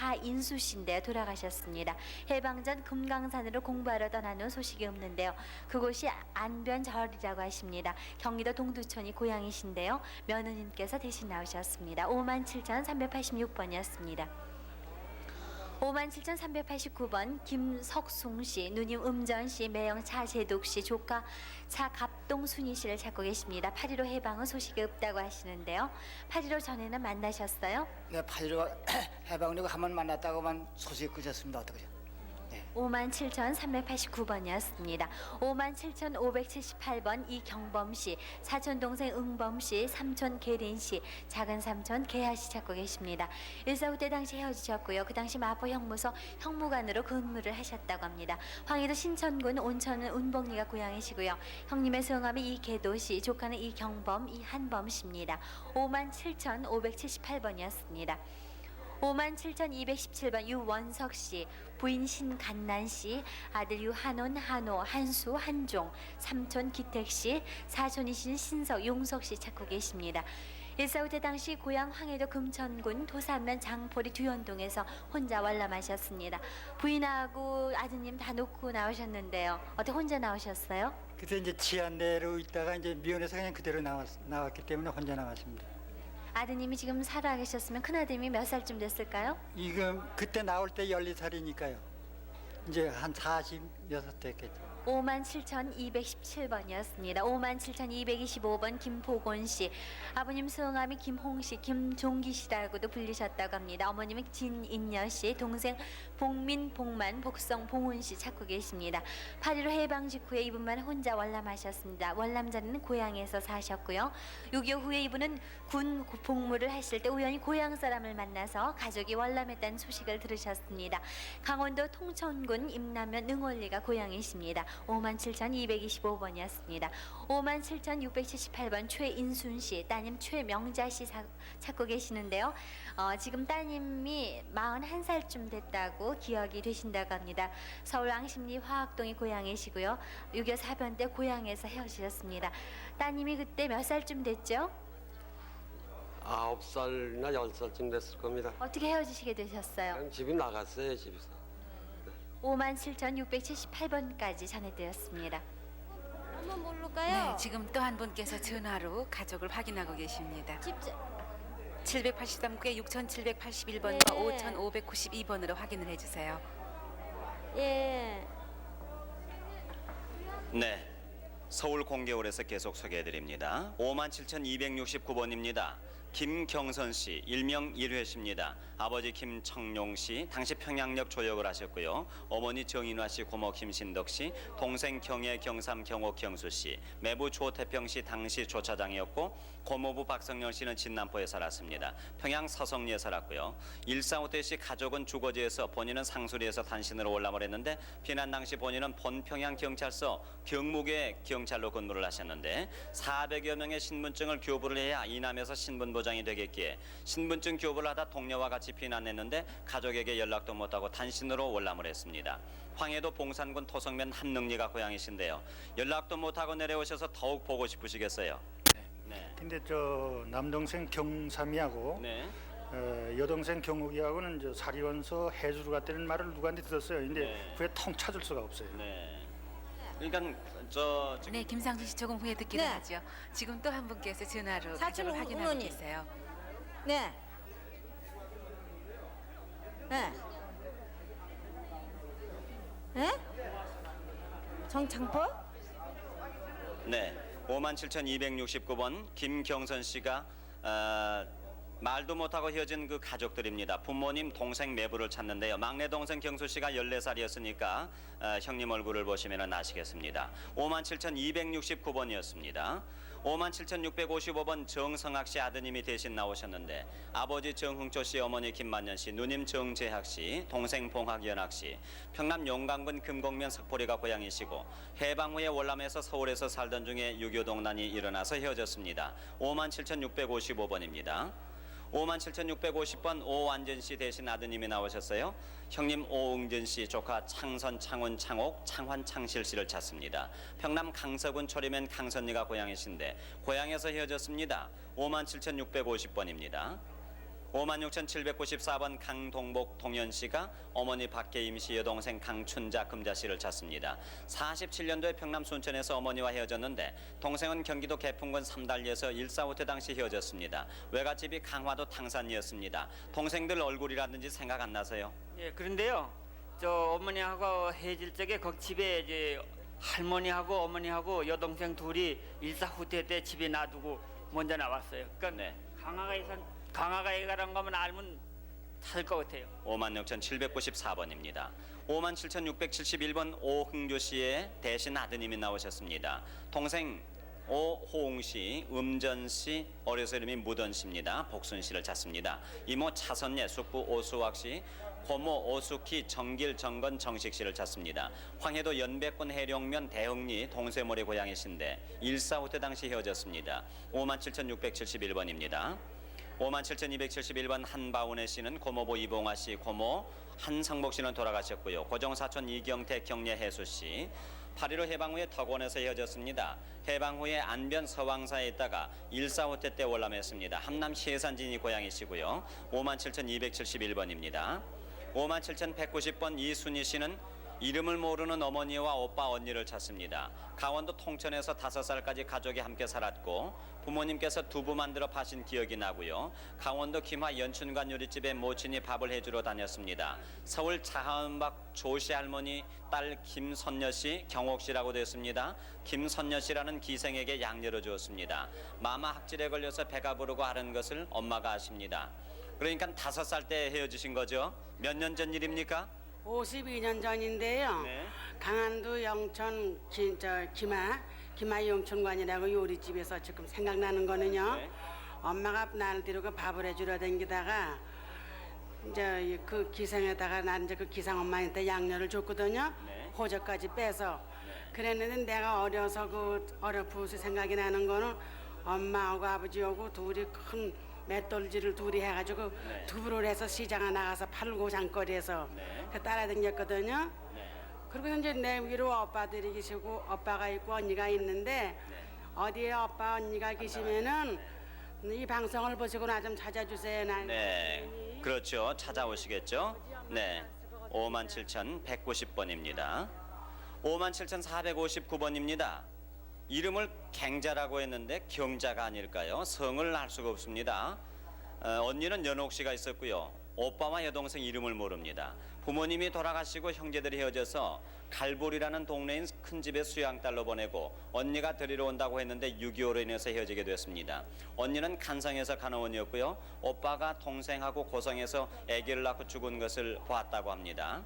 차인수 씨인데 돌아가셨습니다. 해방 전 금강산으로 공부하러 떠난 후 소식이 없는데요. 그곳이 안변절이라고 하십니다. 경기도 동두천이 고향이신데요. 며느님께서 대신 나오셨습니다. 57,386번이었습니다. 57,389번 김석숭 씨, 누님 음전 씨, 매형 차재독 씨, 조카 차갑동 순희 씨를 찾고 계십니다. 8.15 해방 후 소식이 없다고 하시는데요. 8.15 전에는 만나셨어요? 네, 8.15 해방되고 한 번 만났다고만 소식 그쳤습니다. 어떡하죠? 57,389번이었습니다. 57,578번 이경범 씨, 사촌 동생 응범 씨, 삼촌 계린 씨, 작은 삼촌 계하 씨 찾고 계십니다. 1.45 때 당시 헤어지셨고요. 그 당시 마포 형무소 형무관으로 근무를 하셨다고 합니다. 황해도 신천군 온천은 운봉리가 고향이시고요. 형님의 성함이 이계도 씨, 조카는 이경범, 이한범 씨입니다. 57,578번이었습니다. 57,217번 유원석 씨, 부인 신간난 씨, 아들 유한원, 한호, 한수, 한종, 삼촌 기택 씨, 사촌이신 신석, 용석 씨 찾고 계십니다. 1.45 때 당시 고향 황해도 금천군 도산면 장포리 두현동에서 혼자 관람하셨습니다. 부인하고 아드님 다 놓고 나오셨는데요. 어떻게 혼자 나오셨어요? 그때 이제 치안대로 있다가 이제 미원에서 그냥 그대로 나왔기 때문에 혼자 나왔습니다. 아드님이 지금 살아계셨으면 큰아드님이 몇 살쯤 됐을까요? 이거 그때 나올 때 14살이니까요. 이제 한 46 됐겠죠. 57,217번이었습니다. 57,225번 김보곤 씨, 아버님 성함이 김홍 씨, 김종기 씨라고도 불리셨다고 합니다. 어머님은 진인여 씨, 동생 복민, 복만, 복성, 봉훈 씨 찾고 계십니다. 8.15 해방 직후에 이분만 혼자 월남하셨습니다. 월남 전에는 고향에서 사셨고요. 6.25 후에 이분은 군 복무를 하실 때 우연히 고향 사람을 만나서 가족이 월남했다는 소식을 들으셨습니다. 강원도 통천군 임남면 능월리가 고향이십니다. 57,225번이었습니다. 57,678번 최인순 씨, 따님 최명자 씨 찾고 계시는데요. 지금 따님이 41살쯤 됐다고 기억이 되신다고 합니다. 서울 왕십리 화학동이 고향이시고요. 6.25 사변 때 고향에서 헤어지셨습니다. 따님이 그때 몇 살쯤 됐죠? 9살이나 10살쯤 됐을 겁니다. 어떻게 헤어지시게 되셨어요? 그냥 집이 나갔어요, 집에서. 57,678번까지 전해드렸습니다. 한번 모를까요? 네, 지금 또 한 분께서 전화로 가족을 확인하고 계십니다. 집자 783국에 6,781번과 네. 5,592번으로 확인을 해주세요. 예. 네, 서울 공개홀에서 계속 소개해드립니다. 57,269번입니다. 김경선 씨, 일명 일회 씨입니다. 아버지 김청룡 씨, 당시 평양역 조역을 하셨고요. 어머니 정인화 씨, 고모 김신덕 씨, 동생 경혜, 경삼, 경옥, 경수 씨, 매부 조태평 씨 당시 조차장이었고 고모부 박성열 씨는 진남포에 살았습니다. 평양 서성리에 살았고요. 1.45 때 시 가족은 주거지에서 본인은 상수리에서 단신으로 월남을 했는데 피난 당시 본인은 본평양 경찰서 경무계 경찰로 근무를 하셨는데 400여 명의 신분증을 교부를 해야 이남에서 신분보장이 되겠기에 신분증 교부를 하다 동료와 같이 피난했는데 가족에게 연락도 못하고 단신으로 월남을 했습니다. 황해도 봉산군 토성면 함릉리가 고향이신데요. 연락도 못하고 내려오셔서 더욱 보고 싶으시겠어요? 네. 근데 저 남동생 경삼이하고 네. 여동생 경욱이하고는 저 사리원서 해주러 갔다는 말을 누구한테 들었어요. 근데 네. 그게 통 찾을 수가 없어요. 네. 그러니까 저 지금 네, 김상수 씨 조금 후에 듣기로 네. 하죠. 지금 또 한 분께서 전화로 사촌 가족을 확인하고 어머니. 계세요. 네. 네. 예? 정창포? 네, 57,269번 김경선 씨가 말도 못하고 헤어진 그 가족들입니다. 부모님, 동생 매부를 찾는데요. 막내 동생 경수 씨가 14살이었으니까 형님 얼굴을 보시면 아시겠습니다. 57,269번이었습니다. 57,655번 정성학 씨 아드님이 대신 나오셨는데 아버지 정흥초 씨, 어머니 김만년 씨, 누님 정재학 씨, 동생 봉학연학 씨, 평남 용강군 금곡면 석포리가 고향이시고 해방 후에 월남에서 서울에서 살던 중에 6.25 동란이 일어나서 헤어졌습니다. 57,655번입니다. 57,650번 오완전 씨 대신 아드님이 나오셨어요. 형님 오응전 씨, 조카 창선, 창원, 창옥, 창환, 창실 씨를 찾습니다. 평남 강서군 초림면 강선리가 고향이신데 고향에서 헤어졌습니다. 57,650번입니다. 56,794번 강동복 동현 씨가 어머니 박계임 씨 여동생 강춘자 금자 씨를 찾습니다. 47년도에 평남 순천에서 어머니와 헤어졌는데 동생은 경기도 개풍군 삼달리에서 일사후퇴 당시 헤어졌습니다. 외갓집이 강화도 탕산이었습니다. 동생들 얼굴이라든지 생각 안 나세요? 예, 그런데요. 저 어머니하고 헤어질 적에 거기 집에 이제 할머니하고 어머니하고 여동생 둘이 일사후퇴 때 집에 놔두고 먼저 나왔어요. 그러니까 네. 강화가에 가는 거면 알면 찾을 것 같아요. 56,794번입니다. 57,671번 오흥조 씨의 대신 아드님이 나오셨습니다. 동생 오호웅 씨, 음전 씨, 어려서 이름이 무던 씨입니다. 복순 씨를 찾습니다. 이모 차선예, 숙부 오수학 씨, 고모 오숙희, 정길, 정건, 정식 씨를 찾습니다. 황해도 연백군 해룡면 대흥리 동세모리 고향이신데 일사후퇴 당시 헤어졌습니다. 57,671번입니다. 57,271번 한바운의 씨는 고모부 이봉화 씨, 고모 한성복 씨는 돌아가셨고요. 고종사촌 이경태, 경례 해수 씨. 8.15 해방 후에 덕원에서 헤어졌습니다. 해방 후에 안변 서왕사에 있다가 일사후퇴 때 월남했습니다. 함남 시해산진이 고향이시고요. 57,271번입니다. 57,190번 이순희 씨는 이름을 모르는 어머니와 오빠 언니를 찾습니다. 강원도 통천에서 5살까지 가족이 함께 살았고 부모님께서 두부 만들어 파신 기억이 나고요. 강원도 김하 연춘관 요리집에 모친이 밥을 해주러 다녔습니다. 서울 차하은박 조씨 할머니 딸 김선녀 씨, 경옥 씨라고 되었습니다. 김선녀 씨라는 기생에게 양녀를 주었습니다. 마마 학질에 걸려서 배가 부르고 앓은 것을 엄마가 아십니다. 그러니까 5살 때 헤어지신 거죠? 몇 년 전 일입니까? 52년 전인데요. 네. 강안도 영천 김하 영천관이라고 요리집에서 지금 생각나는 거는요. 네. 엄마가 나를 데리고 밥을 해주러 다니다가 이제 그 기생에다가 난 이제 그 기상 엄마한테 양녀를 줬거든요. 네. 호적까지 빼서. 그랬는데 내가 어려서 그 어렴풋이 생각이 나는 거는 엄마하고 아버지하고 둘이 큰 맷돌질을 둘이 해가지고 네. 두부를 해서 시장에 나가서 팔고 장거리에서 네. 그 따라다녔거든요. 네. 그리고 이제 내 위로 오빠들이 계시고 오빠가 있고 언니가 있는데 어디에 오빠 언니가 계시면은 이 방송을 보시고 나 좀 찾아주세요. 네, 그렇죠. 찾아오시겠죠? 네, 57,190번입니다. 57,459번입니다. 이름을 갱자라고 했는데 경자가 아닐까요? 성을 알 수가 없습니다. 언니는 연옥 씨가 있었고요. 오빠와 여동생 이름을 모릅니다. 부모님이 돌아가시고 형제들이 헤어져서 갈보리라는 동네인 큰 집에 수양딸로 보내고 언니가 데리러 온다고 했는데 6.25로 인해서 헤어지게 됐습니다. 언니는 간성에서 간호원이었고요. 오빠가 동생하고 고성에서 아기를 낳고 죽은 것을 보았다고 합니다.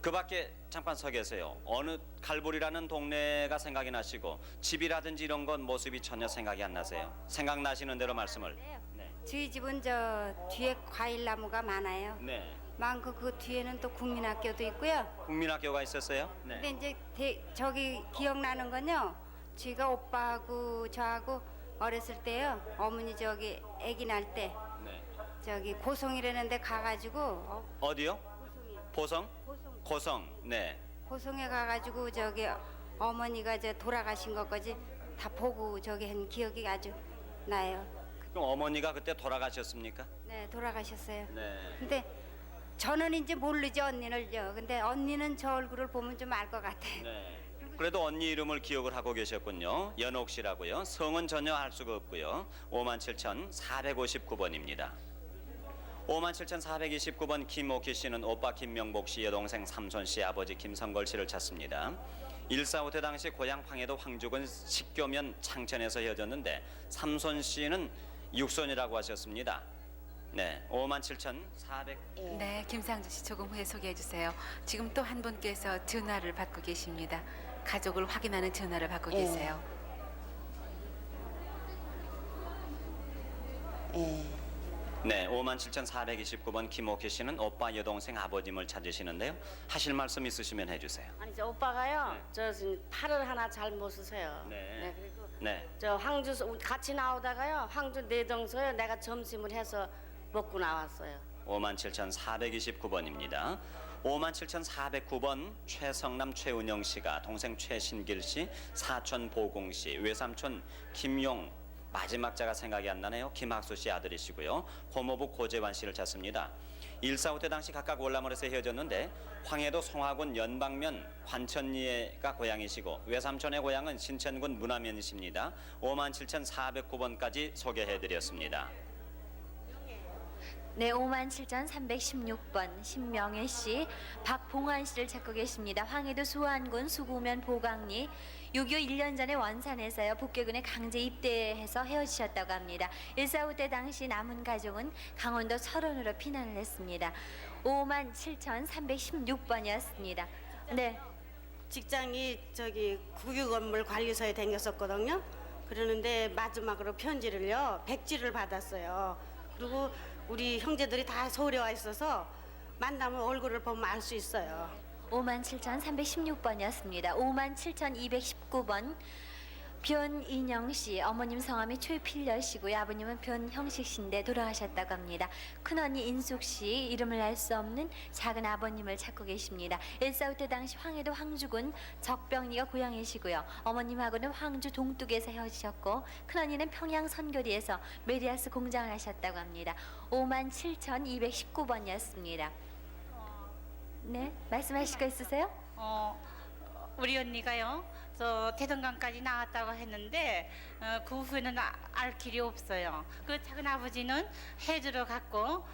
그 밖에 잠깐 서 계세요. 어느 갈보리라는 동네가 생각이 나시고 집이라든지 이런 건 모습이 전혀 생각이 안 나세요? 생각나시는 대로 말씀을. 네. 저희 집은 저 뒤에 과일 나무가 많아요. 네. 많고 그 뒤에는 또 국민학교도 있고요. 국민학교가 있었어요? 네. 근데 이제 저기 기억나는 건요. 제가 오빠하고 저하고 어렸을 때요. 어머니 저기 아기 날 때 네. 저기 고성이라는 데 가가지고 어디요? 보성? 고성. 네. 고성에 가가지고 저기 어머니가 저 돌아가신 것까지 다 보고 저기 한 기억이 아주 나요. 그럼 어머니가 그때 돌아가셨습니까? 네, 돌아가셨어요. 네. 근데 저는 이제 모르죠, 언니를요. 근데 언니는 저 얼굴을 보면 좀 알 것 같아요. 네. 그래도 언니 이름을 기억을 하고 계셨군요. 연옥 씨라고요. 성은 전혀 알 수가 없고요. 57,459번입니다. 57,429번 김옥희 씨는 오빠 김명복 씨, 여동생 삼손 씨, 아버지 김성걸 씨를 찾습니다. 일사후퇴 당시 고향 황해도 황죽은 식교면 창천에서 헤어졌는데 삼손 씨는 육손이라고 하셨습니다. 네, 57,400. 네, 김상주 씨 조금 후에 소개해 주세요. 지금 또 한 분께서 전화를 받고 계십니다. 가족을 확인하는 전화를 받고 계세요. 네, 57,429번 김옥희 씨는 오빠 여동생 아버님을 찾으시는데요. 하실 말씀 있으시면 해주세요. 아니 저 오빠가요. 네. 저 지금 팔을 하나 잘 못 쓰세요. 네. 그리고 네, 저 황주 같이 나오다가요. 황주 내정서요. 내가 점심을 해서 먹고 나왔어요. 57,429번입니다. 57,409번 최성남 최은영 씨가 동생 최신길 씨, 사촌 보공 씨, 외삼촌 김용 마지막 자가 생각이 안 나네요. 김학수 씨 아들이시고요. 고모부 고재환 씨를 찾습니다. 1.4 때 당시 각각 월남을에서 헤어졌는데 황해도 송화군 연방면 관천리가 고향이시고 외삼촌의 고향은 신천군 문화면이십니다. 57,409번까지 소개해드렸습니다. 네, 57,316번 신명혜 씨, 박봉환 씨를 찾고 계십니다. 황해도 수안군 수구면 보강리 6.25 1년 전에 원산에서요 북계군에 강제 입대해서 헤어지셨다고 합니다. 1.4 때 당시 남은 가족은 강원도 철원으로 피난을 했습니다. 57,316번이었습니다. 네, 직장이 저기 국유건물 관리소에 다녔었거든요. 그러는데 마지막으로 편지를요 백지를 받았어요. 그리고 우리 형제들이 다 서울에 와 있어서 만나면 얼굴을 보면 알 수 있어요. 57,316번이었습니다. 57,219번 변인영 씨, 어머님 성함이 최필려 씨고요. 아버님은 변형식 씨인데 돌아가셨다고 합니다. 큰언니 인숙 씨, 이름을 알 수 없는 작은 아버님을 찾고 계십니다. 1.4 때 당시 황해도 황주군 적병리가 고향이시고요. 어머님하고는 황주 동뚝에서 헤어지셨고 큰언니는 평양 선교리에서 메리아스 공장을 하셨다고 합니다. 57,219번이었습니다. 네, 말씀하실 거 있으세요? 우리 언니가요. 저 대동강까지 나왔다고 했는데 그 후에는 알 길이 없어요. 그 작은 아버지는 해주러 갔고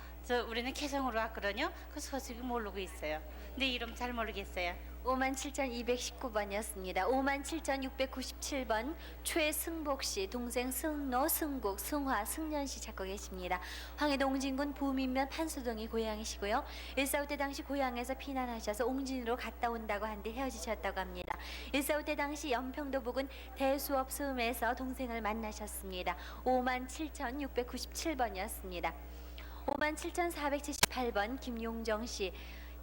우리는 개성으로 왔거든요. 그 소식이 모르고 있어요. 근데 이름 잘 모르겠어요. 57,219번이었습니다. 57,697번 최승복 씨, 동생 승노, 승국, 승화, 승년 씨 찾고 계십니다. 황해도 옹진군 부민면 판수동이 고향이시고요. 1.4 때 당시 고향에서 피난하셔서 옹진으로 갔다 온다고 하는데 헤어지셨다고 합니다. 1.4 때 당시 연평도 부근 대수업 섬에서 동생을 만나셨습니다. 57,697번이었습니다. 57,478번 김용정 씨,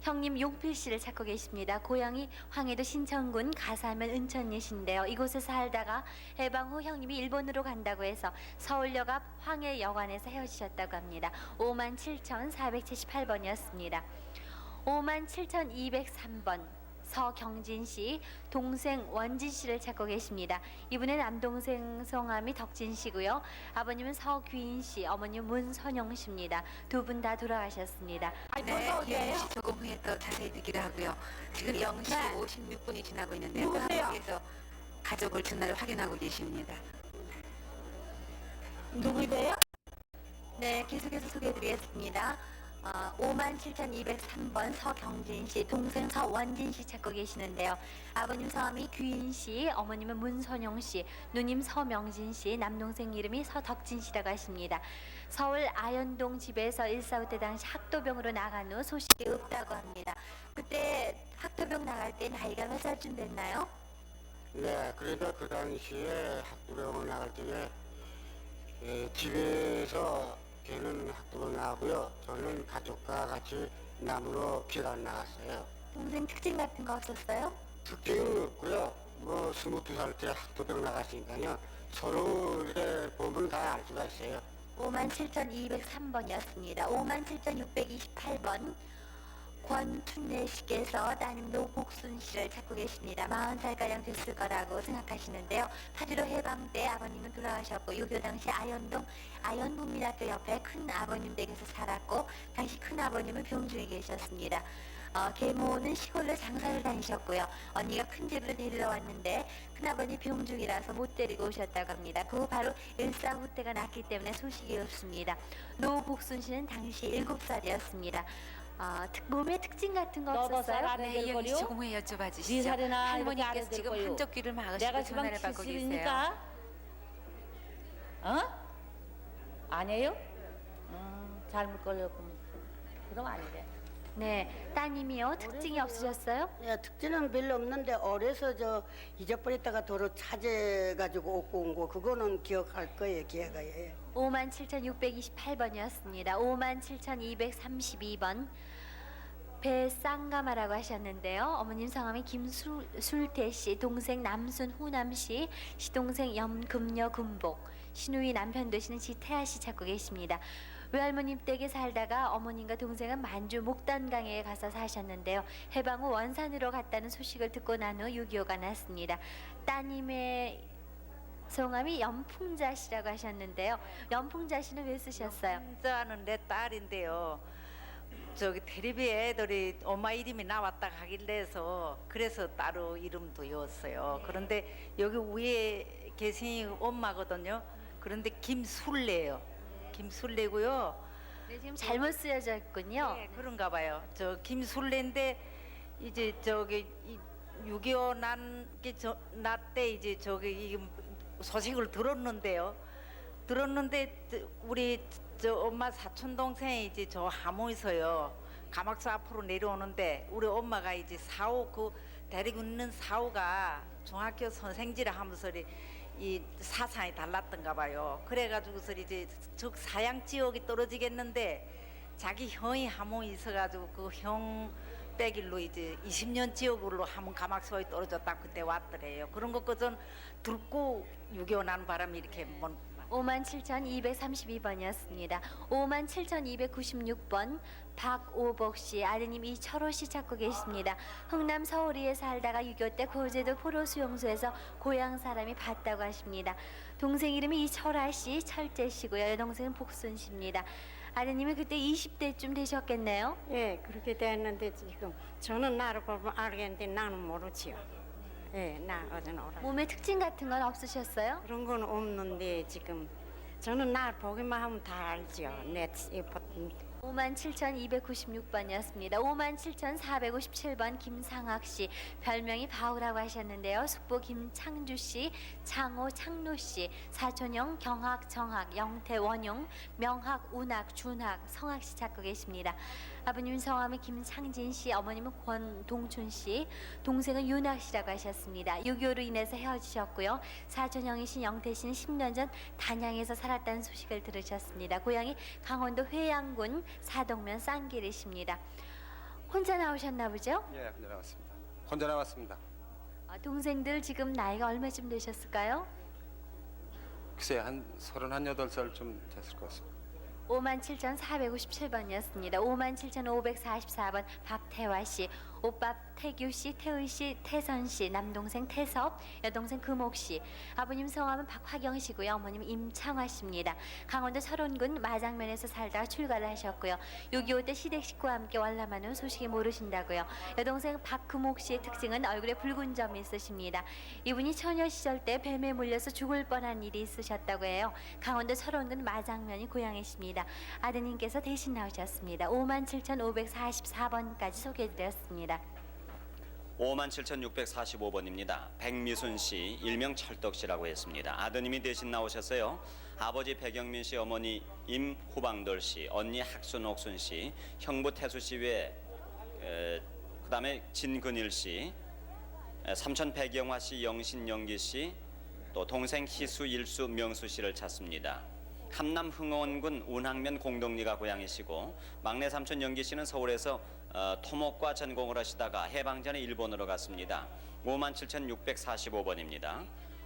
형님 용필 씨를 찾고 계십니다. 고향이 황해도 신천군 가사면 은천리신데요. 이곳에 살다가 해방 후 형님이 일본으로 간다고 해서 서울역 앞 황해여관에서 헤어지셨다고 합니다. 57,478번이었습니다. 57,203번 서경진 씨, 동생 원진 씨를 찾고 계십니다. 이분의 남동생 성함이 덕진 씨고요. 아버님은 서귀인 씨, 어머님 문선영 씨입니다. 두 분 다 돌아가셨습니다. 네, 기영 씨 조금 후에 또 자세히 듣기로 하고요. 지금 0시 56분이 지나고 있는데요. 그 한국에서 가족을 전화를 확인하고 계십니다. 누구세요? 네, 계속해서 소개해드리겠습니다. 57,203번 서경진 씨, 동생 서원진 씨 찾고 계시는데요. 아버님 성함이 귀인 씨, 어머님은 문선영 씨, 누님 서명진 씨, 남동생 이름이 서덕진 씨라고 하십니다. 서울 아현동 집에서 1.4 때 당시 학도병으로 나간 후 소식이 없다고 합니다. 그때 학도병 나갈 때 나이가 몇 살쯤 됐나요? 네, 그래도 그 당시에 학도병을 나갈 때에 집에서 걔는 학도병 나가고요. 저는 가족과 같이 남으로 피난 나갔어요. 동생 특징 같은 거 없었어요? 특징은 없고요. 뭐 22살 때 학도병 나갔으니까요. 서로 이렇게 보면 다 알 수가 있어요. 57,203번이었습니다. 57,628번 권춘래 씨께서 따님 노복순 씨를 찾고 계십니다. 40살가량 됐을 거라고 생각하시는데요. 8.15 해방 때 아버님은 돌아가셨고 6.25 당시 아현동 아현국민학교 옆에 큰 아버님 댁에서 살았고 당시 큰 아버님은 병중에 계셨습니다. 계모는 시골로 장사를 다니셨고요. 언니가 큰 집으로 데리러 왔는데 큰아버님 병중이라서 못 데리고 오셨다고 합니다. 그 후 바로 1.4 후 때가 났기 때문에 소식이 없습니다. 노복순 씨는 당시 7살이었습니다. 몸의 특징 같은 거 없었어요? 네, 이영 씨 조금 후에 여쭤봐 주시죠. 할머니께서 지금 한쪽 귀를 막으시고 전화를 받고 계세요. 아니에요? 잘못 걸렸구만. 그럼 아니래. 네, 따님이요. 특징이 없으셨어요? 예, 특징은 별로 없는데 어려서 저 잊어버렸다가 도로 찾아가지고 얻고 온 거 그거는 기억할 거예요. 기회가. 예. 57,628번이었습니다. 57,232번 배쌍가마라고 하셨는데요. 어머님 성함이 김술태 씨, 동생 남순 후남 씨, 시동생 염금여 금복, 시누이 남편 되시는 지태아 씨 찾고 계십니다. 외할머님 댁에 살다가 어머님과 동생은 만주 목단강에 가서 사셨는데요. 해방 후 원산으로 갔다는 소식을 듣고 난 후 6.25가 났습니다. 따님의 성함이 연풍자 씨라고 하셨는데요. 연풍자 씨는 왜 쓰셨어요? 자는 내 딸인데요. 저기 텔레비 애들이 엄마 이름이 나왔다 가길래 해서 그래서 따로 이름도 이었어요. 그런데 여기 위에 계신 엄마거든요. 그런데 김술래예요. 김술래고요. 네, 지금 잘못 쓰여져 있군요. 네, 그런가 봐요. 저 김술래인데 이제 저기 6.25 난때 이제 저기 이 소식을 들었는데요. 우리 저 엄마 사촌 동생이 이제 저 하모에서요 가막사 앞으로 내려오는데 우리 엄마가 이제 사오 그 데리고 있는 사오가 중학교 선생지를 하면서 이 사상이 달랐던가 봐요. 그래가지고서 이제 즉 사양 지역이 떨어지겠는데 자기 형이 하모 있어가지고 그 형 빼길로 이제 20년 지역으로 하면 가막소에 떨어졌다 그때 왔더래요. 그런 것까지 듣고 6.25 난 바람이 이렇게 57,232번이었습니다. 57,296번 박오복 씨, 아드님 이철호 씨 찾고 계십니다. 흥남 서울이에 살다가 6.25 때 고제도 포로수용소에서 고향 사람이 봤다고 하십니다. 동생 이름이 이철아 씨, 철재 씨고요. 여동생은 복순 씨입니다. 아드님이 그때 20대쯤 되셨겠네요? 예, 그렇게 됐는데 지금 저는 나를 보면 알겠는데 나는 모르지요. 예, 나 어제 오라. 몸에 특징 같은 건 없으셨어요? 그런 건 없는데 지금 저는 날 보기만 하면 다 알지요. 57,296번이었습니다. 57,457번 김상학 씨, 별명이 바우라고 하셨는데요. 숙부 김창주 씨, 창호 창로 씨, 사촌형 경학 정학, 영태 원용, 명학 운학 준학, 성학 씨 찾고 계십니다. 아버님 성함이 김창진 씨, 어머님은 권동춘 씨, 동생은 윤학 씨라고 하셨습니다. 6.25로 인해서 헤어지셨고요. 사촌형이신 영태 씨는 10년 전 단양에서 살았다는 소식을 들으셨습니다. 고향이 강원도 회양군 사동면 쌍길이십니다. 혼자 나오셨나 보죠? 예, 혼자 나왔습니다. 혼자 나왔습니다. 동생들 지금 나이가 얼마쯤 되셨을까요? 글쎄 한 38살 됐을 것 같습니다. 57,457번이었습니다. 57,544번 박태화 씨, 오빠 태규 씨, 태의 씨, 태선 씨, 남동생 태섭, 여동생 금옥 씨. 아버님 성함은 박화경 씨고요. 어머님 임창화 씨입니다. 강원도 철원군 마장면에서 살다가 출가를 하셨고요. 6.25 때 시댁 식구와 함께 월남한 후 소식이 모르신다고요. 여동생 박금옥 씨의 특징은 얼굴에 붉은 점이 있으십니다. 이분이 처녀 시절 때 뱀에 물려서 죽을 뻔한 일이 있으셨다고 해요. 강원도 철원군 마장면이 고향이십니다. 아드님께서 대신 나오셨습니다. 57,544번까지 소개해드렸습니다. 57,645번입니다. 백미순 씨, 일명 철덕 씨라고 했습니다. 아드님이 대신 나오셨어요. 아버지 백영민 씨, 어머니 임후방돌 씨, 언니 학순옥순 씨, 형부 태수 씨 외에 그다음에 진근일 씨, 삼촌 백영화 씨, 영신영기 씨, 또 동생 희수, 일수, 명수 씨를 찾습니다. 함남 흥원군 운항면 공동리가 고향이시고 막내 삼촌 영기 씨는 서울에서 토목과 전공을 하시다가 해방 전에 일본으로 갔습니다. 57,645번입니다.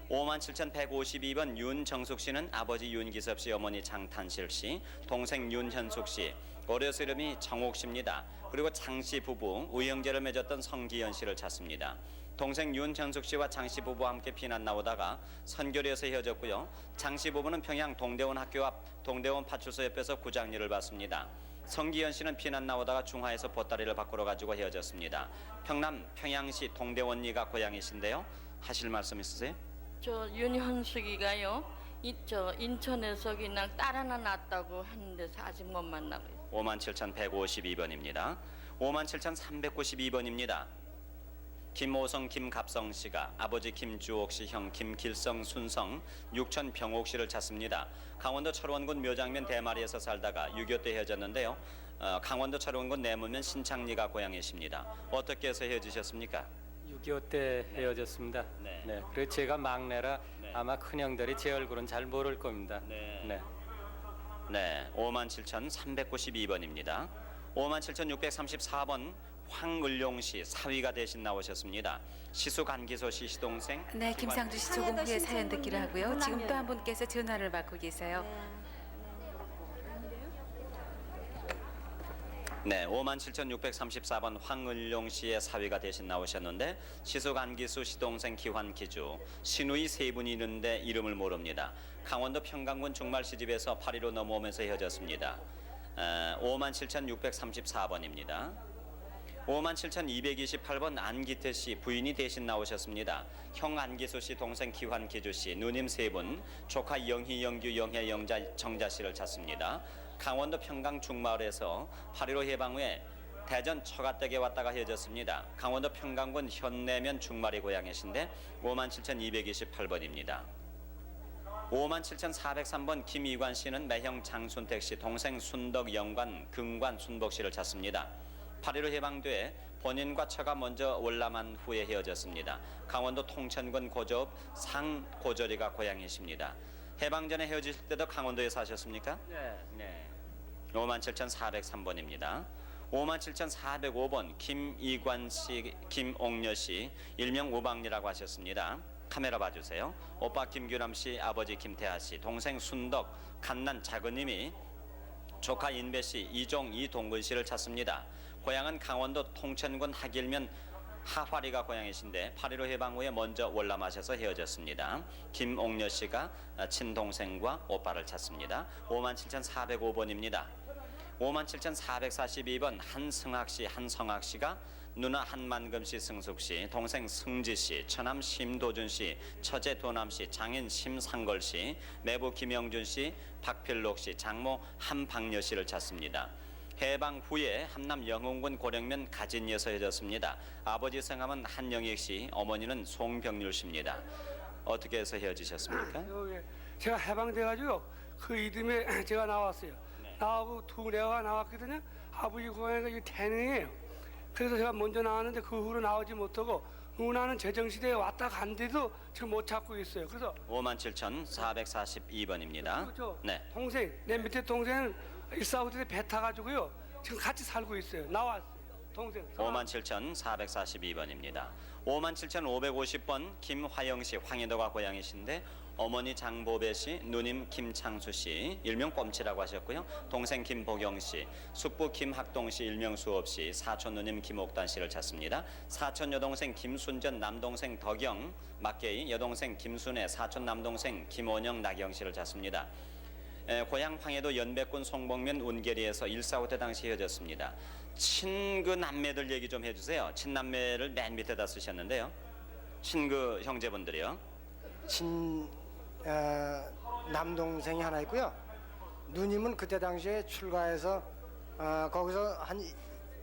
57,152번 윤정숙 씨는 아버지 윤기섭 씨, 어머니 장탄실 씨, 동생 윤현숙 씨, 어려서 이름이 정옥 씨입니다. 그리고 장 씨 부부 의형제를 맺었던 성기현 씨를 찾습니다. 동생 윤현숙 씨와 장 씨 부부와 함께 피난 나오다가 선교리에서 헤어졌고요. 장 씨 부부는 평양 동대원 학교 앞 동대원 파출소 옆에서 구장 일을 봤습니다. 성기현 씨는 피난 나오다가 중화에서 보따리를 바꾸러 가지고 헤어졌습니다. 평남 평양시 동대원리가 고향이신데요. 하실 말씀 있으세요? 저 윤현숙이가요. 인천에서 그냥 딸 하나 낳았다고 하는데서 아직 못 만나고 있어요. 57,152번입니다. 57,392번입니다. 김오성, 김갑성 씨가 아버지 김주옥 씨, 형 김길성, 순성, 육천 병옥 씨를 찾습니다. 강원도 철원군 묘장면 대마리에서 살다가 6.25 때 헤어졌는데요. 강원도 철원군 내무면 신창리가 고향이십니다. 어떻게 해서 헤어지셨습니까? 6.25 때 헤어졌습니다. 네. 그리고 제가 막내라 아마 큰형들이 제 얼굴은 잘 모를 겁니다. 네. 57,392번입니다. 57,634번 황을용 씨 사위가 대신 나오셨습니다. 시수간기소 씨 시동생. 네, 김상주 씨 조금 후에 사연 듣기로 하고요. 지금 또 한 분께서 전화를 받고 계세요. 네, 57,634번 황을용 씨의 사위가 대신 나오셨는데 시숙 안기수 시동생 기환기주 신우이 세 분이 있는데 이름을 모릅니다. 강원도 평강군 중말 시집에서 파리로 넘어오면서 헤어졌습니다. 57,634번입니다. 57,228번 안기태 씨 부인이 대신 나오셨습니다. 형 안기수 씨, 동생 기환기주 씨, 누님 세 분, 조카 영희, 영규, 영혜, 영자, 정자 씨를 찾습니다. 강원도 평강 중마을에서 8.15 해방 후에 대전 처가댁에 왔다가 헤어졌습니다. 강원도 평강군 현내면 중마리 고향이신데 57,228번입니다. 57,403번 김이관 씨는 매형 장순택 씨, 동생 순덕 영관, 금관 순복 씨를 찾습니다. 8.15 해방 뒤에 본인과 처가 먼저 월남한 후에 헤어졌습니다. 강원도 통천군 고조읍 상고저리가 고향이십니다. 해방 전에 헤어지실 때도 강원도에 사셨습니까? 네. 57,403번입니다. 57,405번 김이관 씨, 김옥녀 씨, 일명 우방리라고 하셨습니다. 카메라 봐주세요. 오빠 김규남 씨, 아버지 김태하 씨, 동생 순덕, 갓난 작은님이 조카 인배 씨, 이종 이동근 씨를 찾습니다. 고향은 강원도 통천군 하길면 하화리가 고향이신데 8.15 해방 후에 먼저 월남하셔서 헤어졌습니다. 김옥녀 씨가 친동생과 오빠를 찾습니다. 57,405번입니다. 57,442번 한승학 씨, 한성학 씨가 누나 한만금 씨, 승숙 씨, 동생 승지 씨, 처남 심도준 씨, 처제 도남 씨, 장인 심상걸 씨, 매부 김영준 씨, 박필록 씨, 장모 한박녀 씨를 찾습니다. 해방 후에 함남 영흥군 고령면 가진리에서 헤어졌습니다. 아버지 성함은 한영익 씨, 어머니는 송병률 씨입니다. 어떻게 해서 헤어지셨습니까? 제가 해방돼가지고 그 이듬해 제가 나왔어요. 나하고 두 내가 나왔거든요. 아버지 고향이 이 태능이에요. 그래서 제가 먼저 나왔는데 그 후로 나오지 못하고 누나는 제정시대에 왔다 간데도 지금 못 찾고 있어요. 그래서 57,442번입니다. 그렇죠. 네. 동생, 내 밑에 동생은 일사후퇴 배 타가지고요. 지금 같이 살고 있어요. 나왔어요. 동생. 57,442번입니다. 57,550번 김화영 씨, 황해도가 고향이신데 어머니 장보배 씨, 누님 김창수 씨, 일명 꼼치라고 하셨고요. 동생 김보경 씨, 숙부 김학동 씨, 일명 수업 씨, 사촌 누님 김옥단 씨를 찾습니다. 사촌 여동생 김순전, 남동생 덕영, 막개이, 여동생 김순애, 사촌 남동생 김원영, 나경 씨를 찾습니다. 고향 황해도 연백군 송복면 운계리에서 일사후퇴 당시 헤어졌습니다. 친그 남매들 얘기 좀 해주세요. 친남매를 맨 밑에다 쓰셨는데요. 친그 형제분들이요. 남동생이 하나 있고요. 누님은 그때 당시에 출가해서 거기서 한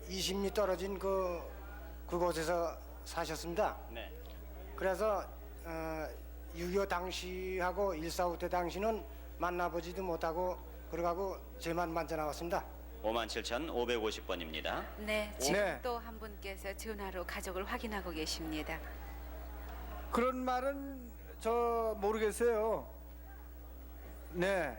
20리 떨어진 그곳에서 사셨습니다. 네. 그래서 6.25 당시하고 일사후퇴 당시는 만나보지도 못하고 그러고 저만 만져 나왔습니다. 57,550번입니다. 네, 지금 네. 또 한 분께서 전화로 가족을 확인하고 계십니다. 그런 말은 저 모르겠어요. 네.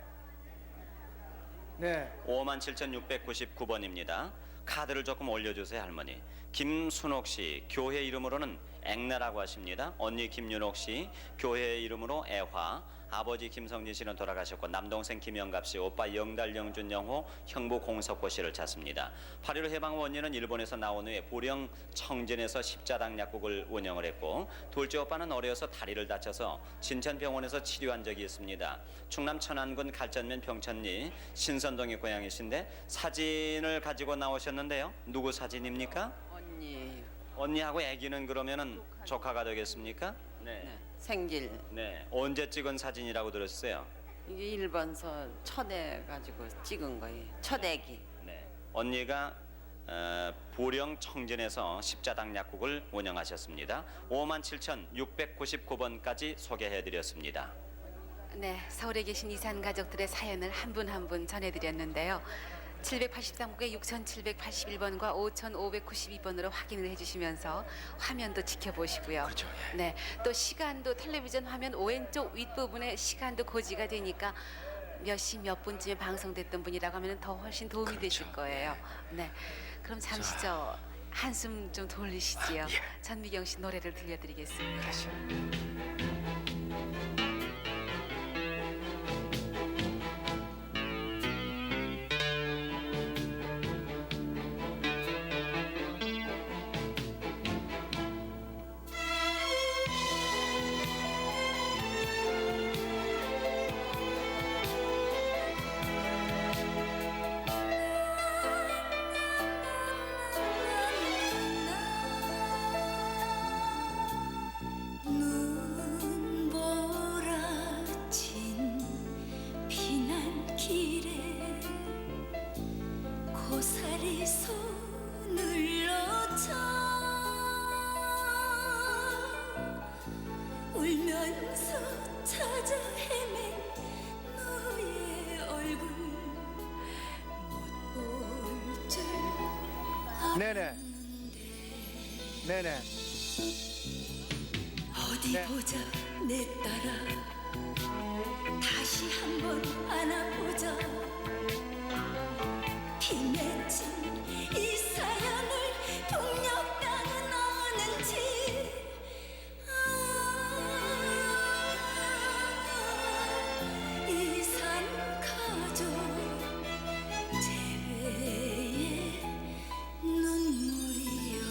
57,699번입니다. 카드를 조금 올려주세요, 할머니. 김순옥 씨, 교회 이름으로는 앵나라고 하십니다. 언니 김윤옥 씨, 교회 이름으로 애화. 아버지 김성진 씨는 돌아가셨고 남동생 김영갑 씨, 오빠 영달, 영준, 영호, 형부 공석호 씨를 찾습니다. 8.15 해방 후 언니는 일본에서 나온 후에 보령 청진에서 십자당 약국을 운영을 했고 둘째 오빠는 어려서 다리를 다쳐서 진천병원에서 치료한 적이 있습니다. 충남 천안군 갈전면 평천리 신선동이 고향이신데 사진을 가지고 나오셨는데요. 누구 사진입니까? 언니. 언니하고 아기는 그러면은 조카가 되겠습니까? 네. 생길. 네. 언제 찍은 사진이라고 들었어요? 이게 1번서 첫애 가지고 찍은 거예요. 첫 애기. 네. 언니가 보령 청진에서 십자당 약국을 운영하셨습니다. 57,699번까지 소개해드렸습니다. 네, 서울에 계신 이산 가족들의 사연을 한 분 한 분 전해드렸는데요. 783국에 6,781번과 5,592번으로 확인을 해주시면서 화면도 지켜보시고요. 그렇죠. 예. 네, 또 시간도 텔레비전 화면 왼쪽 윗부분에 시간도 고지가 되니까 몇 시 몇 분쯤에 방송됐던 분이라고 하면 더 훨씬 도움이 되실 거예요. 네, 그럼 잠시 저 한숨 좀 돌리시지요. 전미경 씨 노래를 들려드리겠습니다. 울면서 찾아 헤맨 너의 얼굴 못 볼 줄 네네. 네네. 어디 네. 보자 내 딸아 다시 한번 안아보자 비 맺힌 이 사연을 동력당은 아는지 이산 가족 재회의 눈물이여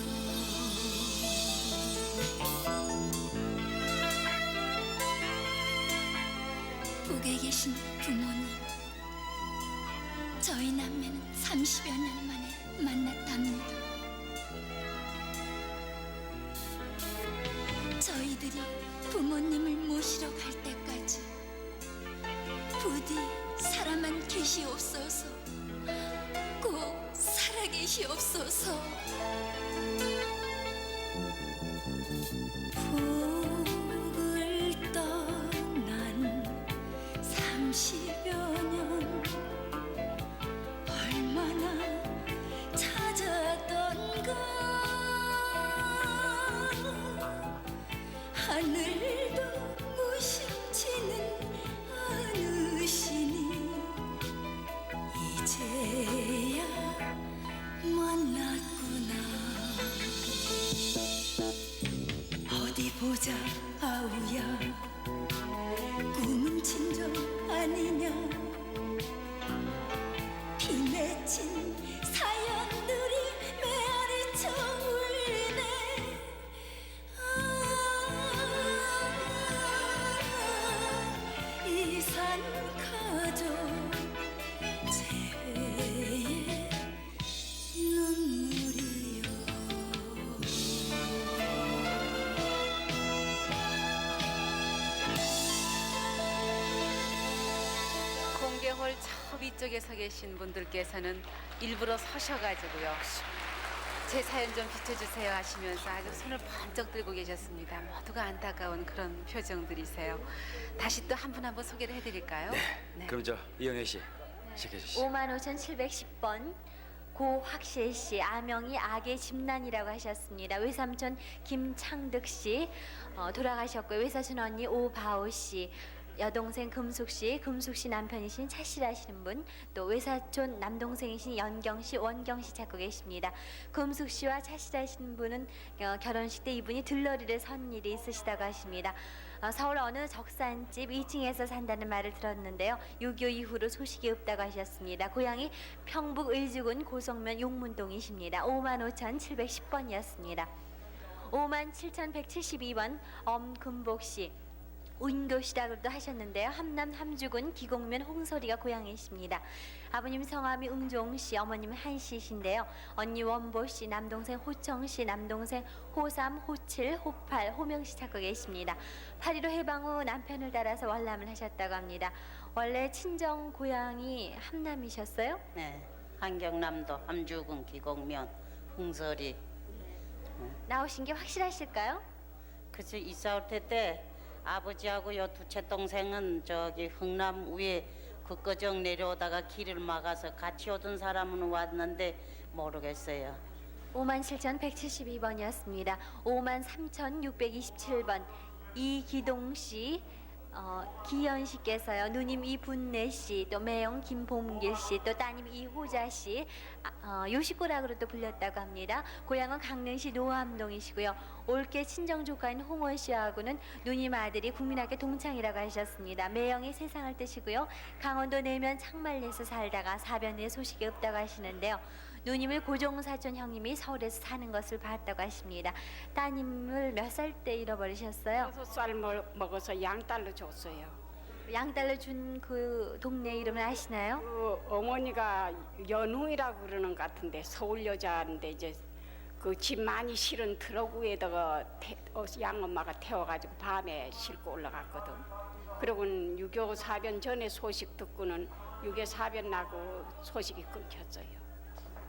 북에 계신 부모님 저희 남매는 30여 년 만에 만났답니다. 저희들이 부모님을 모시러 갈 때까지 부디 살아만 계시옵소서. 꼭 살아계시옵소서. 북을 떠난 30여 년 얼마나 찾았던가 하늘도 무심치는 어느시니 이제야 만났구나. 어디 보자 아우야 꿈은 진정 아니냐 비 맺힌 사연들이 메아리쳐 울리네. 이산 가족 재회의 눈물이요. 공개홀 저 위쪽에 서 계신 분들께서는 일부러 서셔가지고요. 제 사연 좀 비춰주세요 하시면서 아주 손을 번쩍 들고 계셨습니다. 모두가 안타까운 그런 표정들이세요. 다시 또 한 분 한 분 소개를 해드릴까요? 네. 그럼 저 이영애 씨 시켜주시죠. 55,710번 고학실 씨, 아명이 악의 집난이라고 하셨습니다. 외삼촌 김창득 씨 돌아가셨고요. 외사촌 언니 오바오 씨, 여동생 금숙 씨 남편이신 차씨라시는 분, 또 외사촌 남동생이신 연경 씨, 원경 씨 찾고 계십니다. 금숙 씨와 차씨라시는 분은 결혼식 때 이분이 들러리를 선 일이 있으시다고 하십니다. 서울 어느 적산집 2층에서 산다는 말을 들었는데요. 6.25 이후로 소식이 없다고 하셨습니다. 고향이 평북 의주군 고성면 용문동이십니다. 55,710번이었습니다. 57,172번 엄금복 씨, 운교시라고도 하셨는데요. 함남 함주군 기곡면 홍소리가 고향이십니다. 아버님 성함이 응종씨, 어머님 한씨신데요. 언니 원보씨, 남동생 호청씨, 남동생 호삼, 호칠, 호팔, 호명씨 찾고 계십니다. 8.15 해방 후 남편을 따라서 월남을 하셨다고 합니다. 원래 친정 고향이 함남이셨어요? 네, 한경남도 함주군 기곡면 홍소리. 나오신 게 확실하실까요? 그래서 이사 올 때 아버지하고 요 두째 동생은 저기 흥남 위에 국거정 내려오다가 길을 막아서 같이 오던 사람은 왔는데 모르겠어요. 57,172번이었습니다. 53,627번 이기동 씨, 기현 씨께서요. 누님 이분내 씨, 또 매형 김봉길 씨, 또 따님 이호자 씨, 요식고락으로 또 불렸다고 합니다. 고향은 강릉시 노암동이시고요. 올케 친정 조카인 홍원 씨하고는 누님 아들이 국민학교 동창이라고 하셨습니다. 매형이 세상을 뜨시고요. 강원도 내면 창말리에서 살다가 사변에 소식이 없다고 하시는데요. 누님을 고종사촌 형님이 서울에서 사는 것을 봤다고 하십니다. 따님을 몇 살 때 잃어버리셨어요? 6살 먹어서 양딸로 줬어요. 양딸로 준 그 동네 이름을 아시나요? 그 어머니가 연흥이라고 그러는 것 같은데 서울 여자인데 이제 그 집 많이 실은 트럭 위에다가 양엄마가 태워가지고 밤에 싣고 올라갔거든. 그러고는 6.25 사변 전에 소식 듣고는 6.25 사변 나고 소식이 끊겼어요.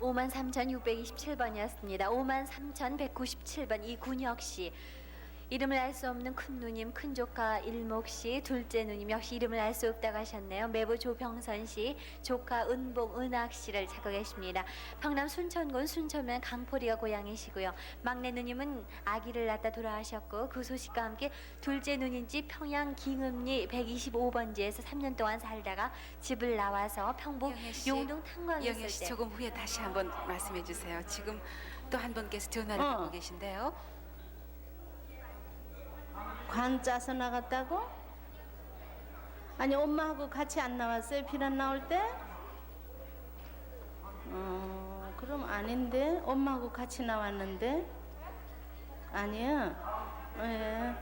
53,627번이었습니다. 53,197번 이군혁 씨. 이름을 알 수 없는 큰 누님, 큰 조카 일목 씨, 둘째 누님 역시 이름을 알 수 없다고 하셨네요. 매부 조병선 씨, 조카 은복 은학 씨를 찾고 계십니다. 평남 순천군 순천면 강포리가 고향이시고요. 막내 누님은 아기를 낳다 돌아가셨고 그 소식과 함께 둘째 누님 집 평양 기흥리 125번지에서 3년 동안 살다가 집을 나와서 평북 용동 탄광에 이영애 씨 있을 때 조금 후에 다시 한번 말씀해 주세요. 지금 또 한 분께서 전화를 받고 계신데요. 관 짜서 나갔다고? 아니 엄마하고 같이 안 나왔어요? 비란 나올 때? 그럼 아닌데 엄마하고 같이 나왔는데 아니야. 예.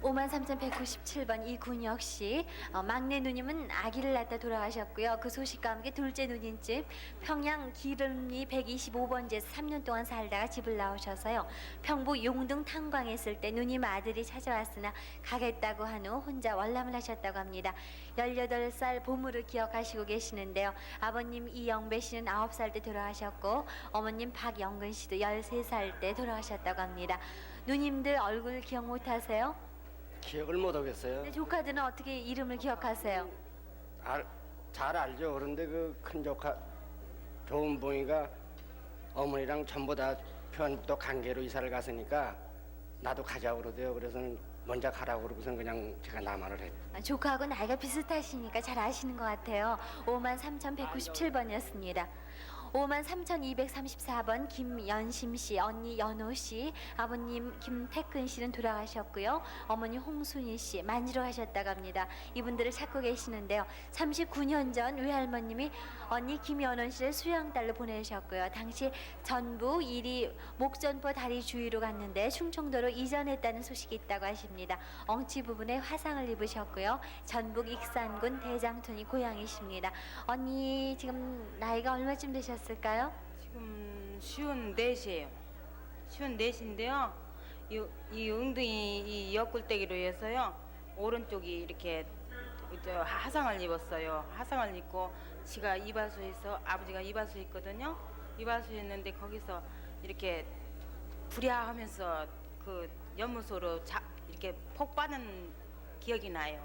53,197번 이군혁 씨, 막내 누님은 아기를 낳다 돌아가셨고요. 그 소식과 함께 둘째 누님집 평양 기름리 125번지에서 3년 동안 살다가 집을 나오셔서요. 평북 용등 탄광에 있을 때 누님 아들이 찾아왔으나 가겠다고 한 후 혼자 월남을 하셨다고 합니다. 18살 보물을 기억하시고 계시는데요. 아버님 이영배 씨는 9살 때 돌아가셨고 어머님 박영근 씨도 13살 때 돌아가셨다고 합니다. 누님들 얼굴 기억 못하세요? 기억을 못 하겠어요. 네, 조카들은 어떻게 이름을 기억하세요? 잘 알죠. 그런데 그 큰 조카 좋은 봉이가 어머니랑 전부 다 편북도 강계로 이사를 갔으니까 나도 가자고 그러대요. 그래서 먼저 가라고 그러고선 그냥 제가 남아를 했죠. 조카하고 나이가 비슷하시니까 잘 아시는 것 같아요. 53,197번이었습니다. 53,234번 김연심 씨, 언니 연호 씨, 아버님 김태근 씨는 돌아가셨고요. 어머니 홍순희 씨 만지러 가셨다고 합니다. 이분들을 찾고 계시는데요. 39년 전 외할머님이 언니 김연원 씨를 수양딸로 보내셨고요. 당시 전북 이리 목전포 다리 주위로 갔는데 충청도로 이전했다는 소식이 있다고 하십니다. 엉치 부분에 화상을 입으셨고요. 전북 익산군 대장촌이 고향이십니다. 언니 지금 나이가 얼마쯤 되셨어요? 쓸까요? 지금 54이에요. 54인데요. 이 엉덩이 이 옆굴대기로 해서요. 오른쪽이 이렇게 화상을 입었어요. 화상을 입고 지가 이발소에서 아버지가 이발소 있거든요. 이발소 했는데 거기서 이렇게 부랴하면서 그 연못으로 이렇게 폭 빠는 기억이 나요.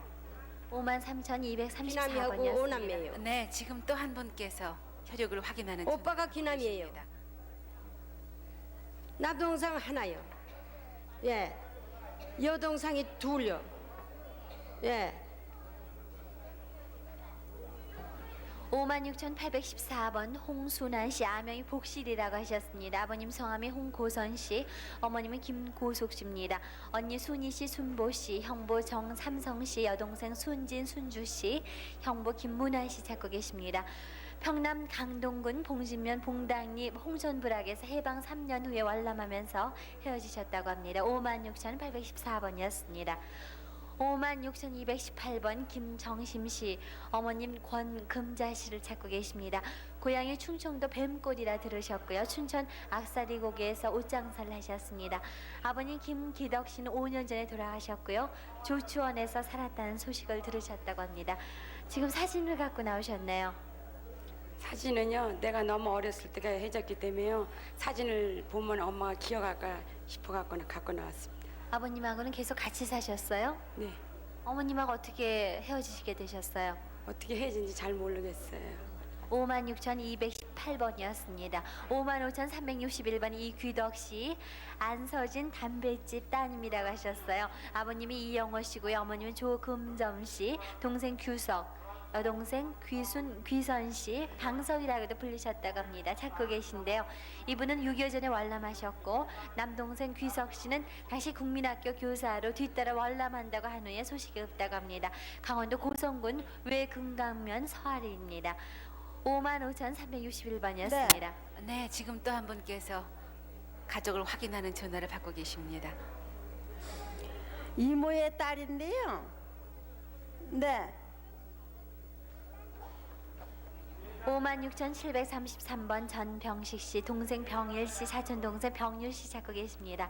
53,234번이었습니다. 네, 지금 또 한 분께서 혈육을 확인하는 오빠가 귀남이에요. 남동생 하나요. 예. 여동생이 둘요. 예. 56,814번 홍순환 씨, 아명이 복실이라고 하셨습니다. 아버님 성함이 홍고선 씨, 어머님은 김고숙 씨입니다. 언니 순희 씨, 순보 씨, 형부 정삼성 씨, 여동생 순진, 순주 씨, 형부 김문환 씨 찾고 계십니다. 평남 강동군 봉진면 봉당리 홍천부락에서 해방 3년 후에 월남하면서 헤어지셨다고 합니다. 56,814번이었습니다. 56,218번 김정심 씨, 어머님 권금자 씨를 찾고 계십니다. 고향이 충청도 뱀골이라 들으셨고요. 춘천 악사리 고개에서 옷장사를 하셨습니다. 아버님 김기덕 씨는 5년 전에 돌아가셨고요. 조추원에서 살았다는 소식을 들으셨다고 합니다. 지금 사진을 갖고 나오셨네요. 사진은요, 내가 너무 어렸을 때가 해졌기 때문에요. 사진을 보면 엄마가 기억할까 싶어갖고 갖고 나왔습니다. 아버님하고는 계속 같이 사셨어요? 네. 어머님하고 어떻게 헤어지시게 되셨어요? 어떻게 헤어진지 잘 모르겠어요. 56,218번이었습니다. 55,361번 이귀덕 씨, 안서진 담배집 따님이라고 하셨어요. 아버님이 이영호 씨고요. 어머님은 조금점 씨, 동생 규석, 여동생 귀선 씨, 방석이라고도 불리셨다고 합니다. 찾고 계신데요. 이분은 6.25 전에 월남하셨고 남동생 귀석 씨는 다시 국민학교 교사로 뒤따라 월남한다고 한 후에 소식이 없다고 합니다. 강원도 고성군 외금강면 서아리입니다. 55,361번이었습니다. 네, 지금 또 한 분께서 가족을 확인하는 전화를 받고 계십니다. 이모의 딸인데요. 네. 56,733번 전병식 씨, 동생 병일 씨, 사촌 동생 병률 씨 찾고 계십니다.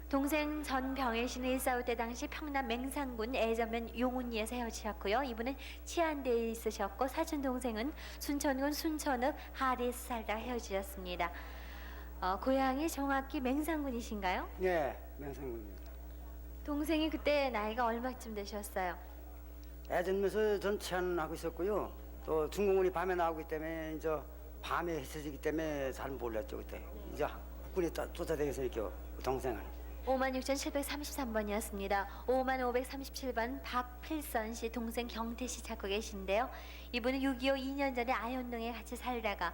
동생 전병일 씨는 1.45 때 당시 평남 맹산군 애전면 용운리에서 헤어지셨고요. 이분은 치안대에 있으셨고 사촌 동생은 순천군 순천읍 하리에서 살다가 헤어지셨습니다. 고향이 정확히 맹산군이신가요? 네, 맹산군입니다. 동생이 그때 나이가 얼마쯤 되셨어요? 애들면서 전 체안하고 있었고요. 또 중공군이 밤에 나오기 때문에 이제 밤에 햇서지기 때문에 잘 몰랐죠 그때. 이제 국군이 쫓아다니면서 이렇게 동생을. 56,733번이었습니다. 55,537번 박필선 씨 동생 경태 씨 찾고 계신데요. 이분은 6.25 2년 전에 아현동에 같이 살다가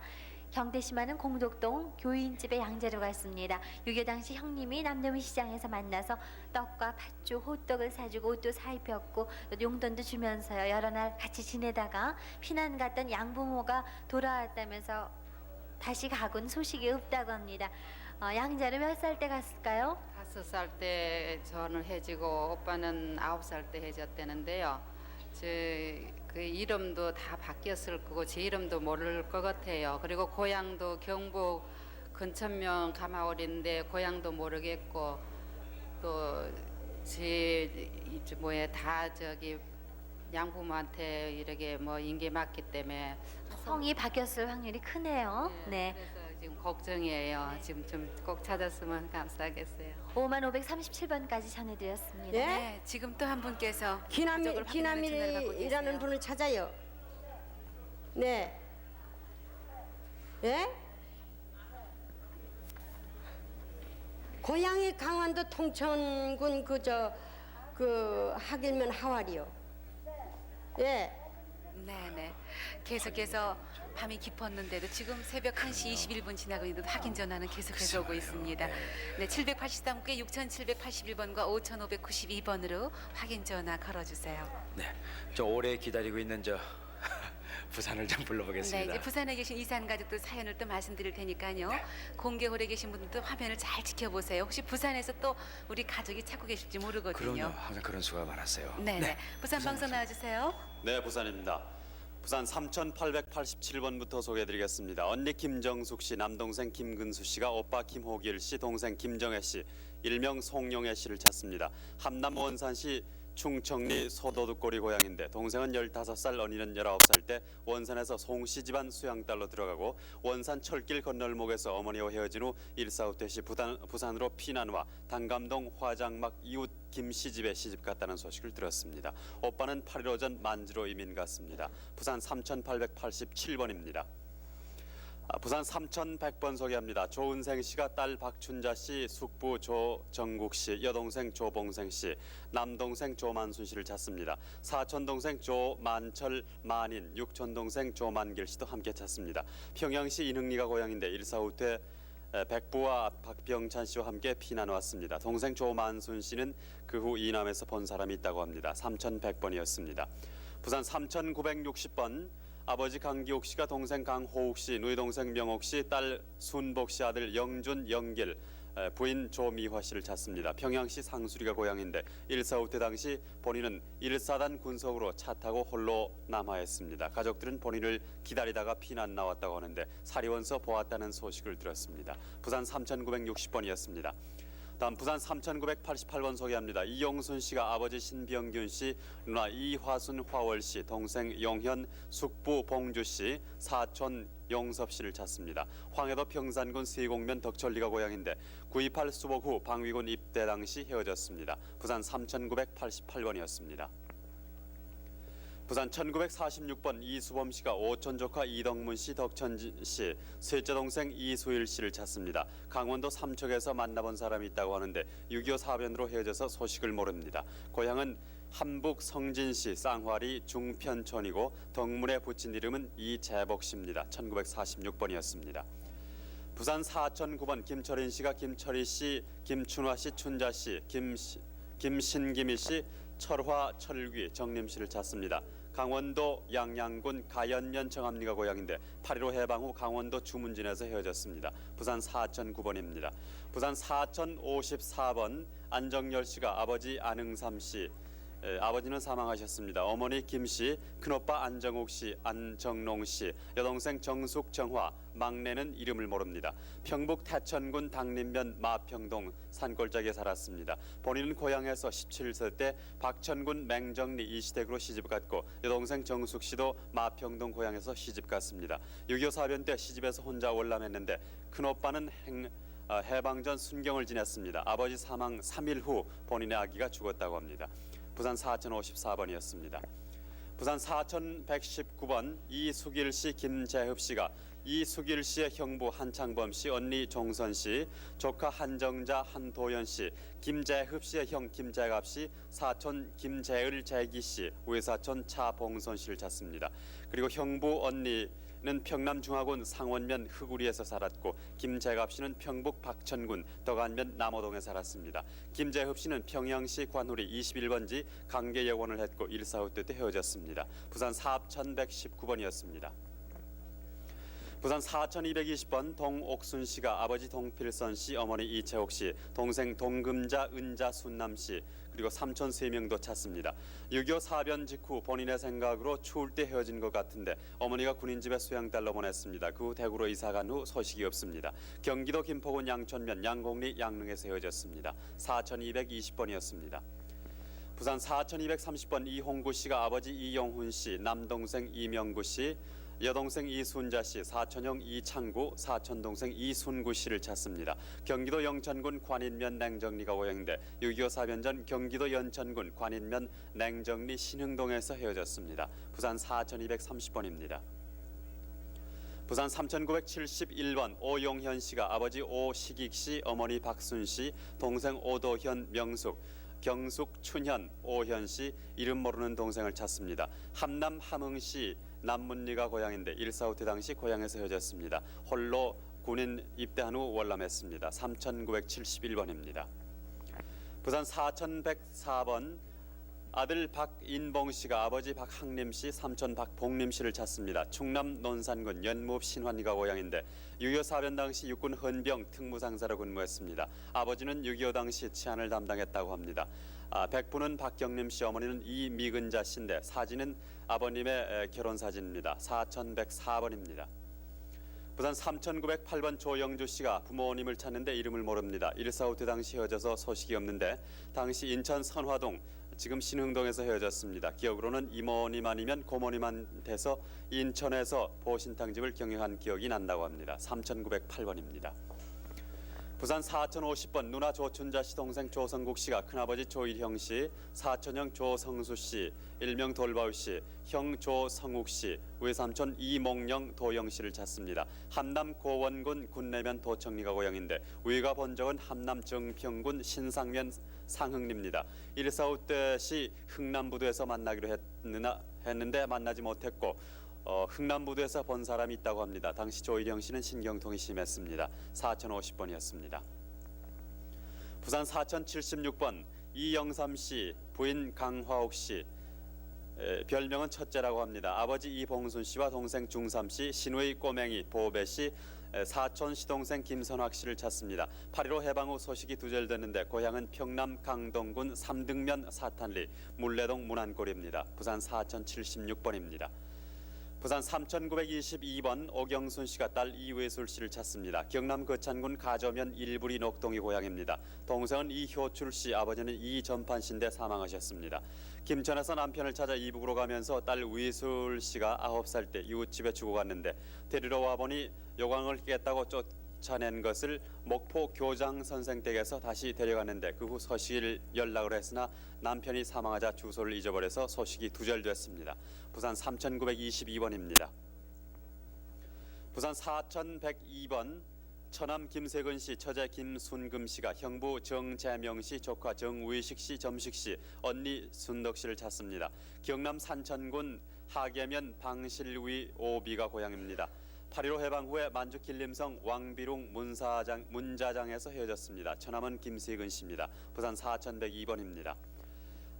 경태 씨만은 공덕동 교인집에 양재로 갔습니다. 6.25 당시 형님이 남대문 시장에서 만나서 떡과 팥죽, 호떡을 사주고 옷도 사입혔고 용돈도 주면서요. 여러 날 같이 지내다가 피난 갔던 양부모가 돌아왔다면서 다시 가군 소식이 없다고 합니다. 양재로 몇 살 때 갔을까요? 5살 때 저는 해지고 오빠는 9살 때 해졌다는데요. 그 이름도 다 바뀌었을 거고 제 이름도 모를 것 같아요. 그리고 고향도 경북 근천면 가마올인데 고향도 모르겠고 또제 다 저기 양부모한테 이렇게 뭐 인계 맞기 때문에 성이 바뀌었을 확률이 크네요. 네. 그래서 지금 걱정이에요. 지금 좀 꼭 찾았으면 감사하겠어요. 55,537번까지 전해드렸습니다. 예? 네, 지금 또 한 분께서 전화를 받고 기남일이라는 계세요. 분을 찾아요. 네. 예? 고향이 강원도 통천군 그 하길면 하왈이요. 예. 네네. 계속해서 밤이 깊었는데도 지금 새벽 1시 21분 지나고 있는데도 확인 전화는 계속해서 오고 있습니다. 네, 783개 6,781번과 5,592번으로 확인 전화 걸어주세요. 네, 저 오래 기다리고 있는 저 부산을 좀 네, 불러보겠습니다. 이제 부산에 계신 이산 가족들 사연을 또 말씀드릴 테니까요. 공개홀에 계신 분들도 화면을 잘 지켜보세요. 혹시 부산에서 또 우리 가족이 찾고 계실지 모르거든요. 그럼요, 항상 그런 수가 많았어요. 네네. 부산 방송 나와주세요. 네, 부산입니다. 부산 3,887번부터 소개해드리겠습니다. 언니 김정숙 씨, 남동생 김근수 씨가 오빠 김호길 씨, 동생 김정혜 씨, 일명 송영애 씨를 찾습니다. 함남 원산시 충청리 소도둑거리 고향인데 동생은 15살, 언니는 19살 때 원산에서 송씨 집안 수양딸로 들어가고 원산 철길 건널목에서 어머니와 헤어진 후 일사후퇴시 부산으로 피난와 단감동 화장막 이웃 김씨 집에 시집 갔다는 소식을 들었습니다. 오빠는 8일 오전 만주로 이민 갔습니다. 부산 3,887번입니다. 부산 3,100번 소개합니다. 조은생 씨가 딸 박춘자 씨, 숙부 조정국 씨, 여동생 조봉생 씨, 남동생 조만순 씨를 찾습니다. 사촌동생 조만철, 만인, 육촌동생 조만길 씨도 함께 찾습니다. 평양시 인흥리가 고향인데 일사후퇴 백부와 박병찬 씨와 함께 피난 왔습니다. 동생 조만순 씨는 그 후 이남에서 본 사람이 있다고 합니다. 3,100번이었습니다. 부산 3,960번 아버지 강기옥 씨가 동생 강호욱 씨, 누이 동생 명옥 씨, 딸 순복 씨 아들 영준, 영길, 부인 조미화 씨를 찾습니다. 평양시 상수리가 고향인데 일사후퇴 당시 본인은 1사단 군속으로 차 타고 홀로 남하했습니다. 가족들은 본인을 기다리다가 피난 나왔다고 하는데 사리원서 보았다는 소식을 들었습니다. 부산 3,960번이었습니다. 다음 부산 3,988번 소개합니다. 이용순 씨가 아버지 신병균 씨, 누나 이화순 화월 씨, 동생 용현, 숙부 봉주 씨, 사촌 용섭 씨를 찾습니다. 황해도 평산군 세곡면 덕천리가 고향인데 9.28 수복 후 방위군 입대 당시 헤어졌습니다. 부산 3,988번이었습니다. 부산 1946번 이수범 씨가 오촌 조카 이덕문 씨, 덕천 씨, 셋째 동생 이수일 씨를 찾습니다. 강원도 삼척에서 만나본 사람이 있다고 하는데 6.25 사변으로 헤어져서 소식을 모릅니다. 고향은 함북 성진시 쌍화리 중편촌이고 덕문에 붙인 이름은 이재복 씨입니다. 1946번이었습니다. 부산 사천구번 김철인 씨가 김철희 씨, 김춘화 씨, 춘자 씨, 김신기미 씨, 철화, 철귀, 정림 씨를 찾습니다. 강원도 양양군 가연면 정암리가 고향인데 8.15 해방 후 강원도 주문진에서 헤어졌습니다. 부산 4,009번입니다. 부산 4,054번 안정열 씨가 아버지 안흥삼 씨, 아버지는 사망하셨습니다. 어머니 김 씨, 큰오빠 안정욱 씨, 안정롱 씨, 여동생 정숙, 정화, 막내는 이름을 모릅니다. 평북 태천군 당림면 마평동 산골짜기에 살았습니다. 본인은 고향에서 17세 때 박천군 맹정리 이시댁으로 시집갔고 여동생 정숙 씨도 마평동 고향에서 시집갔습니다. 6.25 사변 때 시집에서 혼자 월남했는데 큰오빠는 해방 전 순경을 지냈습니다. 아버지 사망 3일 후 본인의 아기가 죽었다고 합니다. 부산 4054번이었습니다. 부산 4119번 이수길 씨, 김재흡 씨가 이수길 씨의 형부 한창범 씨, 언니 종선 씨, 조카 한정자, 한도연 씨, 김재흡 씨의 형 김재갑 씨, 사촌 김재을, 재기 씨, 외사촌 차봉선 씨를 찾습니다. 그리고 형부 언니는 평남중화군 상원면 흑우리에서 살았고 김재갑 씨는 평북 박천군 덕안면 남호동에 살았습니다. 김재흡 씨는 평양시 관우리 21번지 강계여원을 했고 145때 때 헤어졌습니다. 부산 4119번이었습니다. 부산 4220번 동옥순 씨가 아버지 동필선 씨, 어머니 이채옥 씨, 동생 동금자, 은자, 순남 씨, 그리고 삼촌 3명도 찾습니다. 6.25 사변 직후 본인의 생각으로 추울 때 헤어진 것 같은데 어머니가 군인집에 수양딸로 보냈습니다. 그 후 대구로 이사간 후 소식이 없습니다. 경기도 김포군 양천면 양곡리 양릉에서 헤어졌습니다. 4220번이었습니다. 부산 4230번 이홍구 씨가 아버지 이용훈 씨, 남동생 이명구 씨, 여동생 이순자 씨, 사촌형 이창구, 사촌동생 이순구 씨를 찾습니다. 경기도 영천군 관인면 냉정리가 고향인데 6.25 사변 전 경기도 연천군 관인면 냉정리 신흥동에서 헤어졌습니다. 부산 4230번입니다. 부산 3971번 오용현 씨가 아버지 오식익 씨, 어머니 박순 씨, 동생 오도현, 명숙, 경숙, 춘현, 오현 씨, 이름 모르는 동생을 찾습니다. 함남 함흥시 남문리가 고향인데 1.45때 당시 고향에서 헤어졌습니다. 홀로 군인 입대한 후 월남했습니다. 3971번입니다. 부산 4104번 아들 박인봉 씨가 아버지 박항림 씨, 삼촌 박봉림 씨를 찾습니다. 충남 논산군 연무읍 신환리가 고향인데 6.25 사변 당시 육군 헌병 특무상사로 근무했습니다. 아버지는 6.25 당시 치안을 담당했다고 합니다. 백부는 박경림 씨, 어머니는 이미근자 씨인데 사진은 아버님의 결혼 사진입니다. 4104번입니다. 부산 3908번 조영주 씨가 부모님을 찾는데 이름을 모릅니다. 1.45때 당시 헤어져서 소식이 없는데 당시 인천 선화동 지금 신흥동에서 헤어졌습니다. 기억으로는 이모님 아니면 고모님한테서 인천에서 보신탕집을 경영한 기억이 난다고 합니다. 3908번입니다. 부산 4050번 누나 조춘자 씨, 동생 조성국 씨가 큰아버지 조일형 씨, 사촌형 조성수 씨, 일명 돌바우 씨, 형 조성욱 씨, 외삼촌 이몽영, 도영 씨를 찾습니다. 함남 고원군 군내면 도청리가 고향인데 외가 본적은 함남 정평군 신상면 상흥리입니다. 1.45 때 시 흥남부두에서 만나기로 했는데 만나지 못했고 흥남부두에서 본 사람이 있다고 합니다. 당시 조일영 씨는 신경통이 심했습니다. 4050번이었습니다. 부산 4076번 이영삼 씨, 부인 강화옥 씨, 별명은 첫째라고 합니다. 아버지 이봉순 씨와 동생 중삼 씨, 신우의 꼬맹이 보배 씨, 사촌 시동생 김선학 씨를 찾습니다. 8.15 해방 후 소식이 두절됐는데 고향은 평남 강동군 삼등면 사탄리 물레동 문안골입니다. 부산 4076번입니다. 부산 3922번 오경순 씨가 딸 이외술 씨를 찾습니다. 경남 거창군 가저면 일부리 녹동이 고향입니다. 동생은 이효출 씨, 아버지는 이전판 씨인데 사망하셨습니다. 김천에서 남편을 찾아 이북으로 가면서 딸 위술 씨가 9살 때 이웃집에 주고 갔는데 데리러 와보니 요강을 깼다고 쫓아낸 것을 목포 교장 선생 댁에서 다시 데려갔는데 그 후 소식을 연락을 했으나 남편이 사망하자 주소를 잊어버려서 소식이 두절됐습니다. 부산 3922번입니다. 부산 4102번 처남 김세근 씨, 처제 김순금 씨가 형부 정재명 씨, 조카 정의식 씨, 점식 씨, 언니 순덕 씨를 찾습니다. 경남 산천군 하계면 방실위 오비가 고향입니다. 8.15 해방 후에 만주 길림성 왕비룡 문자장에서 헤어졌습니다. 처남은 김세근 씨입니다. 부산 4102번입니다.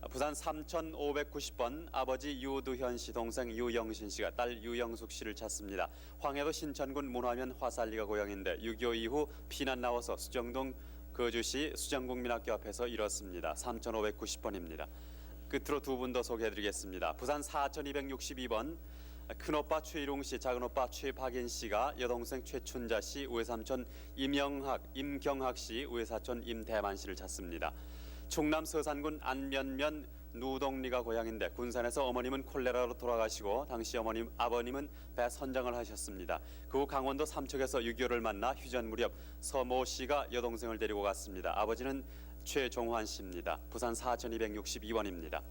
부산 3590번 아버지 유두현 씨, 동생 유영신 씨가 딸 유영숙 씨를 찾습니다. 황해도 신천군 문화면 화살리가 고향인데 6.25 이후 피난 나와서 수정동 거주시 수정국민학교 앞에서 잃었습니다. 3590번입니다. 끝으로 두 분 더 소개해드리겠습니다. 부산 4262번 큰오빠 최일웅 씨, 작은오빠 최박인 씨가 여동생 최춘자 씨, 외삼촌 임경학 씨, 외사촌 임대만 씨를 찾습니다. 충남 서산군 안면면 누동리가 고향인데 군산에서 어머님은 콜레라로 돌아가시고 당시 아버님은 배 선장을 하셨습니다. 그 후 강원도 삼척에서 6.25를 만나 휴전 무렵 서모 씨가 여동생을 데리고 갔습니다. 아버지는 최종환 씨입니다. 부산 4262번입니다.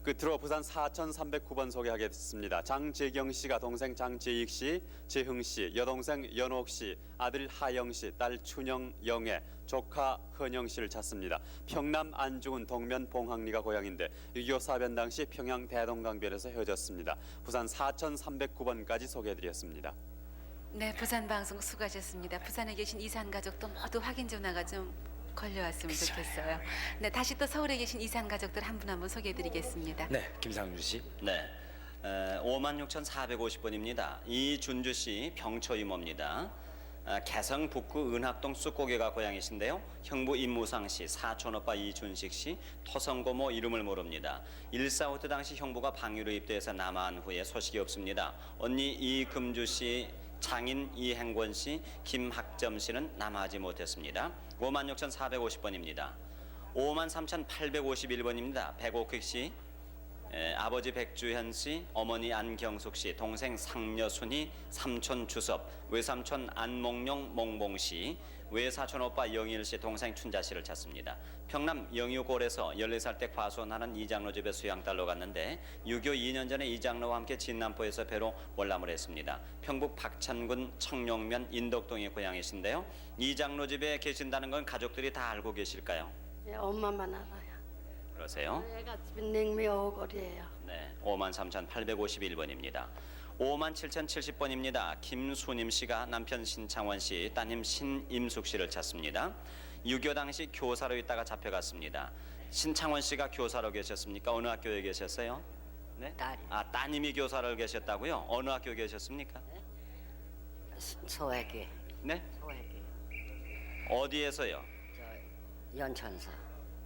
끝으로 부산 4309번 소개하겠습니다. 장재경 씨가 동생 장재익 씨, 재흥 씨, 여동생 연옥 씨, 아들 하영 씨, 딸 춘영, 영애, 조카 헌영 씨를 찾습니다. 평남 안중은 동면 봉학리가 고향인데 6.25 사변 당시 평양 대동강변에서 헤어졌습니다. 부산 4309번까지 소개해드렸습니다. 네, 부산 방송 수고하셨습니다. 부산에 계신 이산 가족도 모두 확인 전화가 좀 걸려왔으면 좋겠어요. 네, 다시 또 서울에 계신 이산 가족들 한 분 한 분 소개해드리겠습니다. 네, 김상준 씨. 네, 56,450번입니다. 이준주 씨 병초 이모입니다. 개성 북구 은학동 쑥고개가 고향이신데요. 형부 임무상 씨, 사촌 오빠 이준식 씨, 토성고모 이름을 모릅니다. 1.45 때 당시 형부가 방위로 입대해서 남한 후에 소식이 없습니다. 언니 이금주 씨, 장인 이행권 씨, 김학점 씨는 남하지 못했습니다. 56,450번입니다. 53,851번입니다. 백옥희 씨, 아버지 백주현 씨, 어머니 안경숙 씨, 동생 상여순이, 삼촌 주섭, 외삼촌 안몽룡 몽봉 씨, 외사촌 오빠 영일 씨, 동생 춘자 씨를 찾습니다. 평남 영유골에서 14살 때 과수원하는 이장로 집에 수양딸로 갔는데 6.25 2년 전에 이장로와 함께 진남포에서 배로 월남을 했습니다. 평북 박천군 청룡면 인덕동이 고향이신데요. 이장로 집에 계신다는 건 가족들이 다 알고 계실까요? 예, 엄마만 알아요. 그러세요? 애가 집은 냉매 오골이에요. 네, 53,851번입니다. 57,070번입니다. 김수님 씨가 남편 신창원 씨, 따님 신임숙 씨를 찾습니다. 6.25 당시 교사로 있다가 잡혀갔습니다. 신창원 씨가 교사로 계셨습니까? 어느 학교에 계셨어요? 네? 따님이 교사를 계셨다고요? 어느 학교에 계셨습니까? 소외기. 네? 소외기. 어디에서요? 연천서.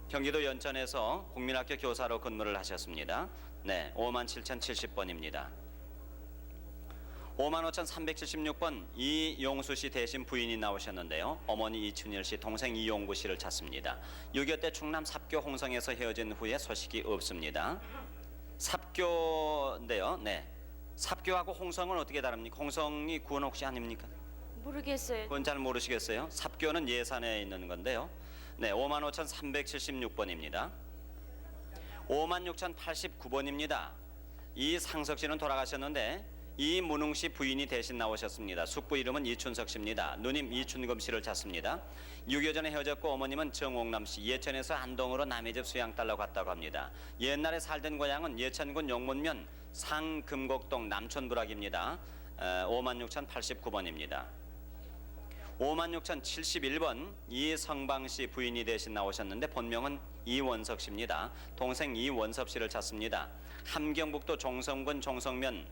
경기도 연천에서 국민학교 교사로 근무를 하셨습니다. 네, 57,070번입니다. 55,376번 이용수 씨 대신 부인이 나오셨는데요. 어머니 이춘일 씨, 동생 이용구 씨를 찾습니다. 6.25 때 충남 삽교 홍성에서 헤어진 후에 소식이 없습니다. 삽교인데요. 네, 삽교하고 홍성은 어떻게 다릅니까? 홍성이 구원 혹시 아닙니까? 모르겠어요. 그건 잘 모르시겠어요? 삽교는 예산에 있는 건데요. 네, 55,376번입니다. 56,089번입니다. 이상석 씨는 돌아가셨는데 이문웅 씨 부인이 대신 나오셨습니다. 숙부 이름은 이춘석 씨입니다. 누님 이춘금 씨를 찾습니다. 6.25 전에 헤어졌고 어머님은 정옥남 씨, 예천에서 안동으로 남의 집 수양딸로 갔다고 합니다. 옛날에 살던 고향은 예천군 용문면 상금곡동 남촌부락입니다. 56,089번입니다. 56,071번 이성방 씨 부인이 대신 나오셨는데 본명은 이원석 씨입니다. 동생 이원섭 씨를 찾습니다. 함경북도 종성군 종성면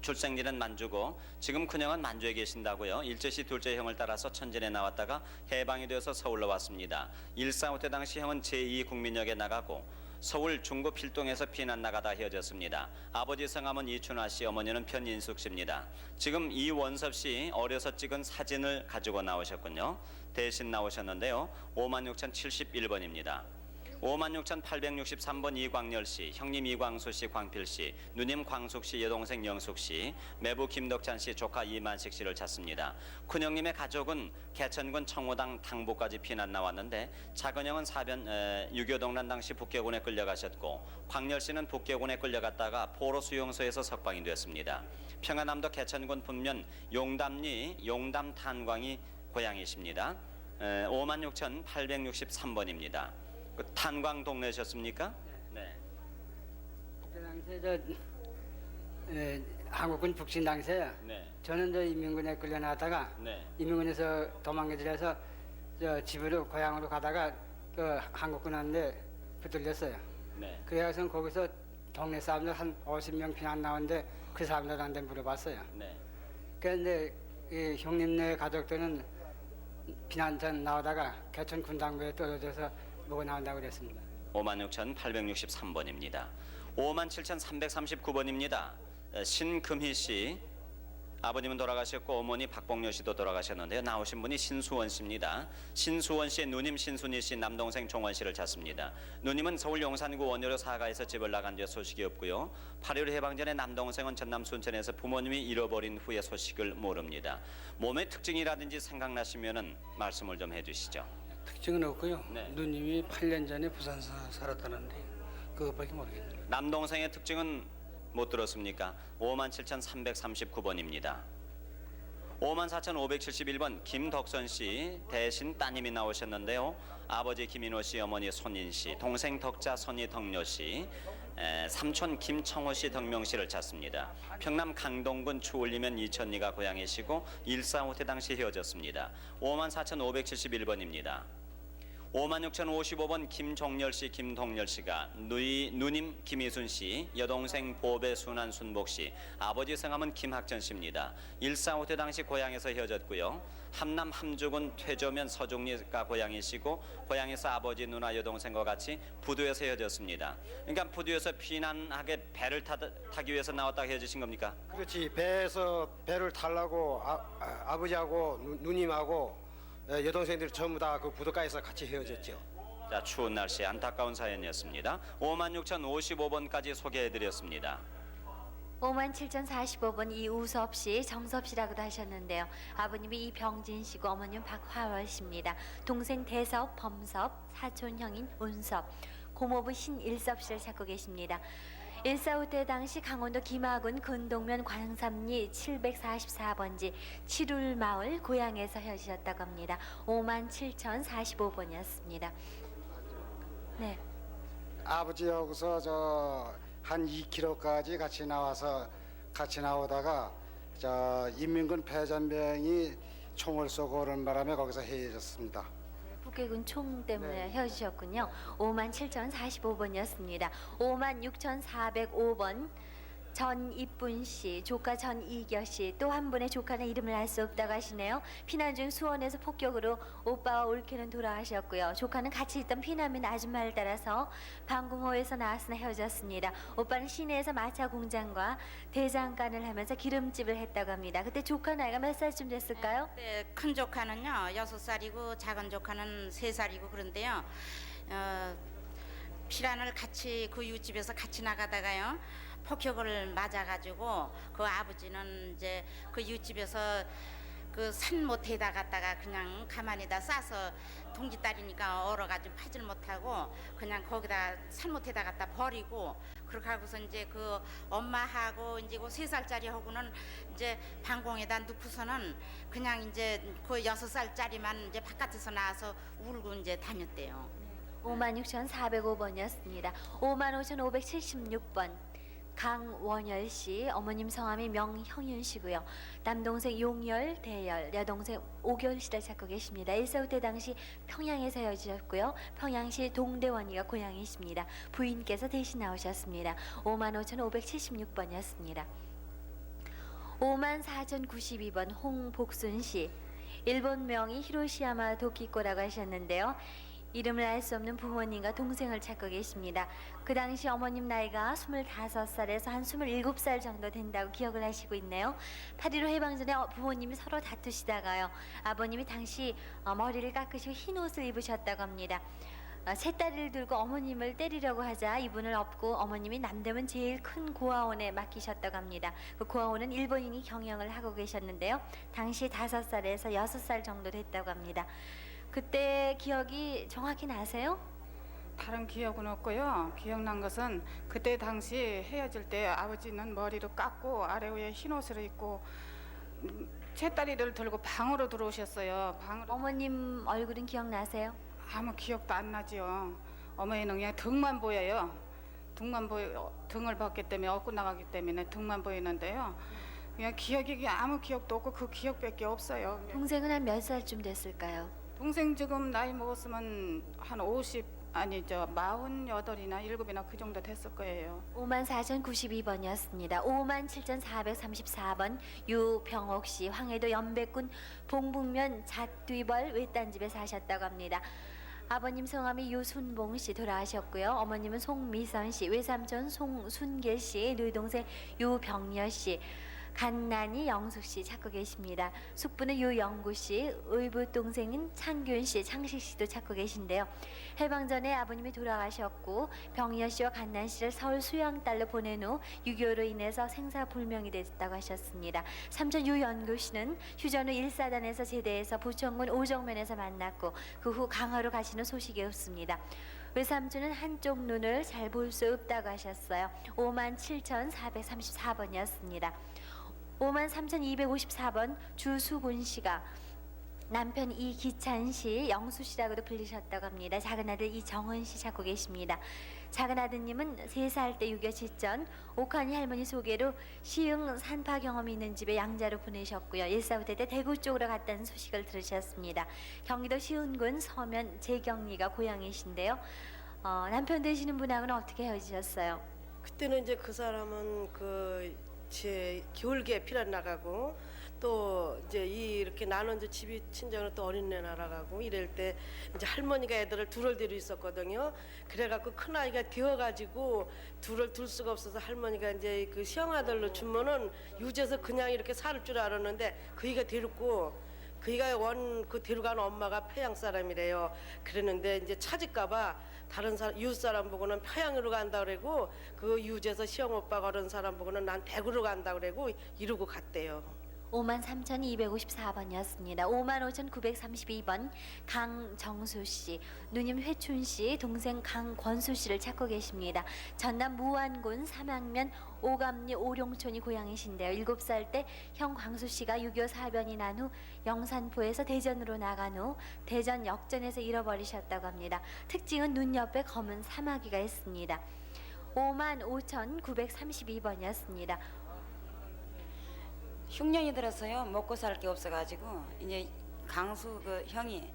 출생지는 만주고 지금 큰형은 만주에 계신다고요. 일제시 둘째 형을 따라서 천진에 나왔다가 해방이 되어서 서울로 왔습니다. 1.45 때 당시 형은 제2국민역에 나가고 서울 중구 필동에서 피난 나가다 헤어졌습니다. 아버지 성함은 이춘화 씨, 어머니는 편인숙 씨입니다. 지금 이원섭 씨 어려서 찍은 사진을 가지고 나오셨군요. 대신 나오셨는데요. 56,071번입니다. 56,863번 이광열 씨, 형님 이광수 씨, 광필 씨, 누님 광숙 씨, 여동생 영숙 씨, 매부 김덕찬 씨, 조카 이만식 씨를 찾습니다. 큰형님의 가족은 개천군 청호당 당보까지 피난 나왔는데 작은형은 사변 6.25 동란 당시 북계군에 끌려가셨고 광열 씨는 북계군에 끌려갔다가 포로 수용소에서 석방이 되었습니다. 평안남도 개천군 분면 용담리 용담 탄광이 고향이십니다. 56,863번입니다. 그 탄광 동네셨습니까? 네. 그 당시에 한국군 북진 당시에 네. 저는 인민군에 끌려나왔다가 네. 인민군에서 도망가들여서 집으로 고향으로 가다가 그 한국군한테 붙들렸어요. 네. 그래서 거기서 동네 사람들 한 50명 피난 나왔는데 그 사람들한테 물어봤어요. 네. 그런데 이 형님네 가족들은 피난 전 나오다가 개천 군당구에 떨어져서 보고 나온다고 그랬습니다. 56,863번입니다. 57,339번입니다. 신금희 씨, 아버님은 돌아가셨고 어머니 박봉녀 씨도 돌아가셨는데요. 나오신 분이 신수원 씨입니다. 신수원 씨의 누님 신순희 씨, 남동생 종원 씨를 찾습니다. 누님은 서울 용산구 원효로 사가에서 집을 나간 뒤 소식이 없고요. 8.15 해방 전에 남동생은 전남 순천에서 부모님이 잃어버린 후에 소식을 모릅니다. 몸의 특징이라든지 생각나시면은 말씀을 좀 해주시죠. 특징은 없고요. 네. 누님이 8년 전에 부산서 살았다는데 그것밖에 모르겠네요. 남동생의 특징은 못 들었습니까? 57,339번입니다. 54,571번 김덕선 씨 대신 따님이 나오셨는데요. 아버지 김인호 씨, 어머니 손인 씨, 동생 덕자, 손이 덕녀 씨, 삼촌 김청호 씨, 덕명 씨를 찾습니다. 평남 강동군 추울리면 이천리가 고향이시고 1.4.5 때 당시 헤어졌습니다. 54,571번입니다. 56,055번 김종열 씨, 김동열 씨가 누님 김희순 씨, 여동생 보배 순한 순복 씨, 아버지 성함은 김학전 씨입니다. 1.4.5 때 당시 고향에서 헤어졌고요. 함남 함주군 퇴조면 서중리가 고향이시고 고향에서 아버지 누나 여동생과 같이 부두에서 헤어졌습니다. 그러니까 부두에서 피난하게 배를 타기 위해서 나왔다 헤어지신 겁니까? 그렇지. 배에서 배를 타려고 아버지하고 누님하고 여동생들이 전부 다 그 부둣가에서 같이 헤어졌죠. 자, 추운 날씨 안타까운 사연이었습니다. 56,055번까지 소개해드렸습니다. 57,045번 이우섭 씨, 정섭 씨라고도 하셨는데요. 아버님이 이병진 씨고 어머님 박화월 씨입니다. 동생 대섭, 범섭, 사촌 형인 운섭, 고모부 신일섭 씨를 찾고 계십니다. 1.4.5 때 당시 강원도 김하군 근동면 광삼리 744번지 칠울마을 고향에서 헤어지셨다고 합니다. 57,045번이었습니다. 네. 아버지하고서 저 한 2km까지 같이 나오다가 저 인민군 패잔병이 총을 쏘고 오는 바람에 거기서 헤어졌습니다. 북해군 총 때문에 헤어지셨군요. 57,045번이었습니다. 56,405번 전이쁜 씨, 조카 전이겨 씨, 또 한 분의 조카는 이름을 알 수 없다고 하시네요. 피난 중 수원에서 폭격으로 오빠와 올케는 돌아가셨고요. 조카는 같이 있던 피난민 아줌마를 따라서 방궁호에서 나왔으나 헤어졌습니다. 오빠는 시내에서 마차 공장과 대장간을 하면서 기름집을 했다고 합니다. 그때 조카 나이가 몇 살쯤 됐을까요? 네, 큰 조카는요 6살이고 작은 조카는 3살이고 그런데요. 피란을 같이 그 이웃집에서 같이 나가다가요. 폭격을 맞아가지고 그 아버지는 이제 그 이웃집에서 그 산못에다 갖다가 그냥 가만히다 싸서 동지 딸이니까 얼어가지고 파질 못하고 그냥 거기다 산못에다 갖다 버리고 그렇게 하고서 이제 그 엄마하고 이제 그 3살짜리 하고는 이제 방공에다 눕고서는 그냥 이제 그 6살짜리만 이제 바깥에서 나와서 울고 이제 다녔대요. 56,405번이었습니다. 55,576번 강원열 씨, 어머님 성함이 명형윤 씨고요. 남동생 용열, 대열, 여동생 오결 씨를 찾고 계십니다. 1.4.5 때 당시 평양에서 헤어지셨고요. 평양시 동대원이가 고향이십니다. 부인께서 대신 나오셨습니다. 55,576번이었습니다. 54,092번 홍복순 씨, 일본 명의 히로시야마 도키코라고 하셨는데요. 이름을 알 수 없는 부모님과 동생을 찾고 계십니다. 그 당시 어머님 나이가 25살에서 한 27살 정도 된다고 기억을 하시고 있네요. 8.15 해방 전에 부모님이 서로 다투시다가요. 아버님이 당시 머리를 깎으시고 흰 옷을 입으셨다고 합니다. 새다리를 들고 어머님을 때리려고 하자 이분을 업고 어머님이 남대문 제일 큰 고아원에 맡기셨다고 합니다. 그 고아원은 일본인이 경영을 하고 계셨는데요. 당시 5살에서 6살 정도 됐다고 합니다. 그때 기억이 정확히 나세요? 다른 기억은 없고요. 기억난 것은 그때 당시 헤어질 때 아버지는 머리를 깎고 아래 위에 흰 옷을 입고 채다리를 들고 방으로 들어오셨어요. 어머님 얼굴은 기억나세요? 아무 기억도 안 나죠. 어머니는 그냥 등만 보여요. 등을 봤기 때문에 얻고 나가기 때문에 등만 보이는데요. 그냥 기억이 아무 기억도 없고 그 기억밖에 없어요. 동생은 한 몇 살쯤 됐을까요? 동생 지금 나이 먹었으면 한 48이나 7이나 그 정도 됐을 거예요. 54,092번이었습니다. 57,434번 유병옥 씨, 황해도 연백군 봉북면 잣뒤벌 외딴집에 사셨다고 합니다. 아버님 성함이 유순봉 씨 돌아가셨고요. 어머님은 송미선 씨, 외삼촌 송순계 씨, 누이동생 유병여 씨. 간난이 영숙 씨 찾고 계십니다. 숙부는 유영구 씨, 의붓 동생인 창균 씨, 창식 씨도 찾고 계신데요. 해방 전에 아버님이 돌아가셨고 병여 씨와 간난 씨를 서울 수양딸로 보낸 후 6.25로 인해서 생사불명이 됐다고 하셨습니다. 삼촌 유연구 씨는 휴전 후 1사단에서 제대해서 부천군 오정면에서 만났고 그 후 강화로 가시는 소식이 없습니다. 외삼촌은 한쪽 눈을 잘 볼 수 없다고 하셨어요. 57,434번이었습니다. 53,254번 주수군 씨가 남편 이기찬 씨, 영수 씨라고도 불리셨다고 합니다. 작은 아들 이정은 씨 찾고 계십니다. 작은 아드님은 3살 때 유교 직전 옥한이 할머니 소개로 시흥 산파 경험이 있는 집에 양자로 보내셨고요. 1사부터 때 대구 쪽으로 갔다는 소식을 들으셨습니다. 경기도 시흥군 서면 재경리가 고향이신데요. 남편 되시는 분하고는 어떻게 헤어지셨어요? 그때는 이제 그 사람은 제 겨울개 피란 나가고 또 이제 이렇게 나는 이제 집이 친정은 또 어린애 날아가고 이럴 때 이제 할머니가 애들을 둘을 데리고 있었거든요. 그래갖고 큰 아이가 되어가지고 둘을 둘 수가 없어서 할머니가 이제 그 시형아들로 주면은 유재서 그냥 이렇게 살 줄 알았는데 그이가 데리고 그이가 그 데려간 엄마가 평양 사람이래요. 그랬는데 이제 찾을까봐 다른 사람 이웃 사람 보고는 평양으로 간다 그러고 그 유재서 시형 오빠가 그런 사람 보고는 난 대구로 간다 그러고 이러고 갔대요. 53,254번이었습니다. 55,932번 강정수 씨, 누님 회춘 씨, 동생 강권수 씨를 찾고 계십니다. 전남 무안군 삼양면 오감리 오룡촌이 고향이신데요. 7살 때 형 광수 씨가 6.25 사변이 난 후 영산포에서 대전으로 나간 후 대전 역전에서 잃어버리셨다고 합니다. 특징은 눈 옆에 검은 사마귀가 있습니다. 55,932번이었습니다. 흉년이 들어서요 먹고 살 게 없어가지고 이제 강수 그 형이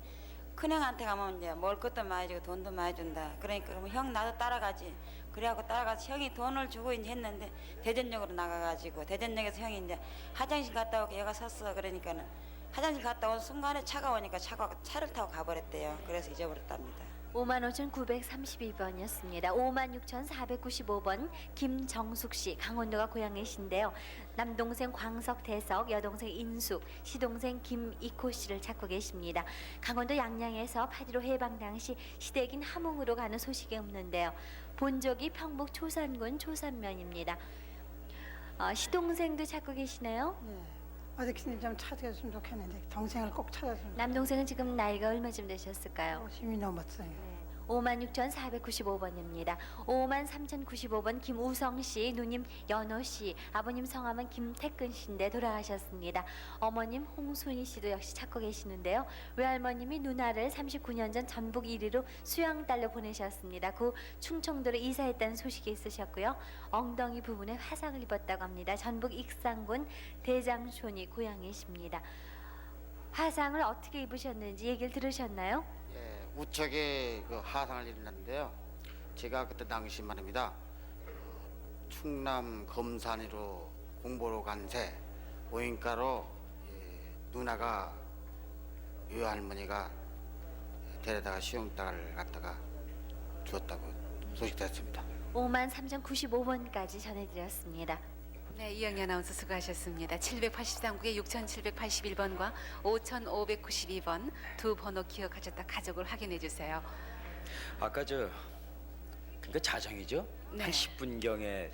큰형한테 가면 이제 먹을 것도 많이 주고 돈도 많이 준다. 그러니까 그러면 형 나도 따라가지. 그래갖고 따라가서 형이 돈을 주고 이제 했는데 대전역으로 나가가지고 대전역에서 형이 이제 화장실 갔다 오고 얘가 섰어. 그러니까는 화장실 갔다 온 순간에 차가 오니까 차를 타고 가버렸대요. 그래서 잊어버렸답니다. 55,932번이었습니다. 56,495번 김정숙 씨, 강원도가 고향이신데요. 남동생 광석대석, 여동생 인숙, 시동생 김이코 씨를 찾고 계십니다. 강원도 양양에서 8.15 해방 당시 시댁인 함흥으로 가는 소식이 없는데요. 본적이 평북 초산군 초산면입니다. 시동생도 찾고 계시네요. 네. 어떻게 좀 찾아줬으면 좋겠는데 동생을 꼭 찾아주면. 남동생은 지금 나이가 얼마쯤 되셨을까요? 50이 넘었어요. 56,495번입니다. 53,095번 김우성 씨, 누님 연호 씨, 아버님 성함은 김태근 씨인데 돌아가셨습니다. 어머님 홍순희 씨도 역시 찾고 계시는데요. 외할머님이 누나를 39년 전 전북 1위로 수양딸로 보내셨습니다. 그 충청도로 이사했다는 소식이 있으셨고요. 엉덩이 부분에 화상을 입었다고 합니다. 전북 익산군 대장촌이 고향이십니다. 화상을 어떻게 입으셨는지 얘기를 들으셨나요? 예, 우측에 그 화상을 입는데요. 제가 그때 당시 말입니다. 충남 검산으로 공부로 간 새 오인가로 누나가 외할머니가 데려다가 시험딸을 갖다가 주었다고 소식 됐습니다. 53,095번까지 전해드렸습니다. 네, 이영희 아나운서 수고하셨습니다. 783국에 6,781번과 5,592번 두 번호 기억하셨다 가족을 확인해 주세요. 아까 그러니까 자정이죠? 네. 한 10분경에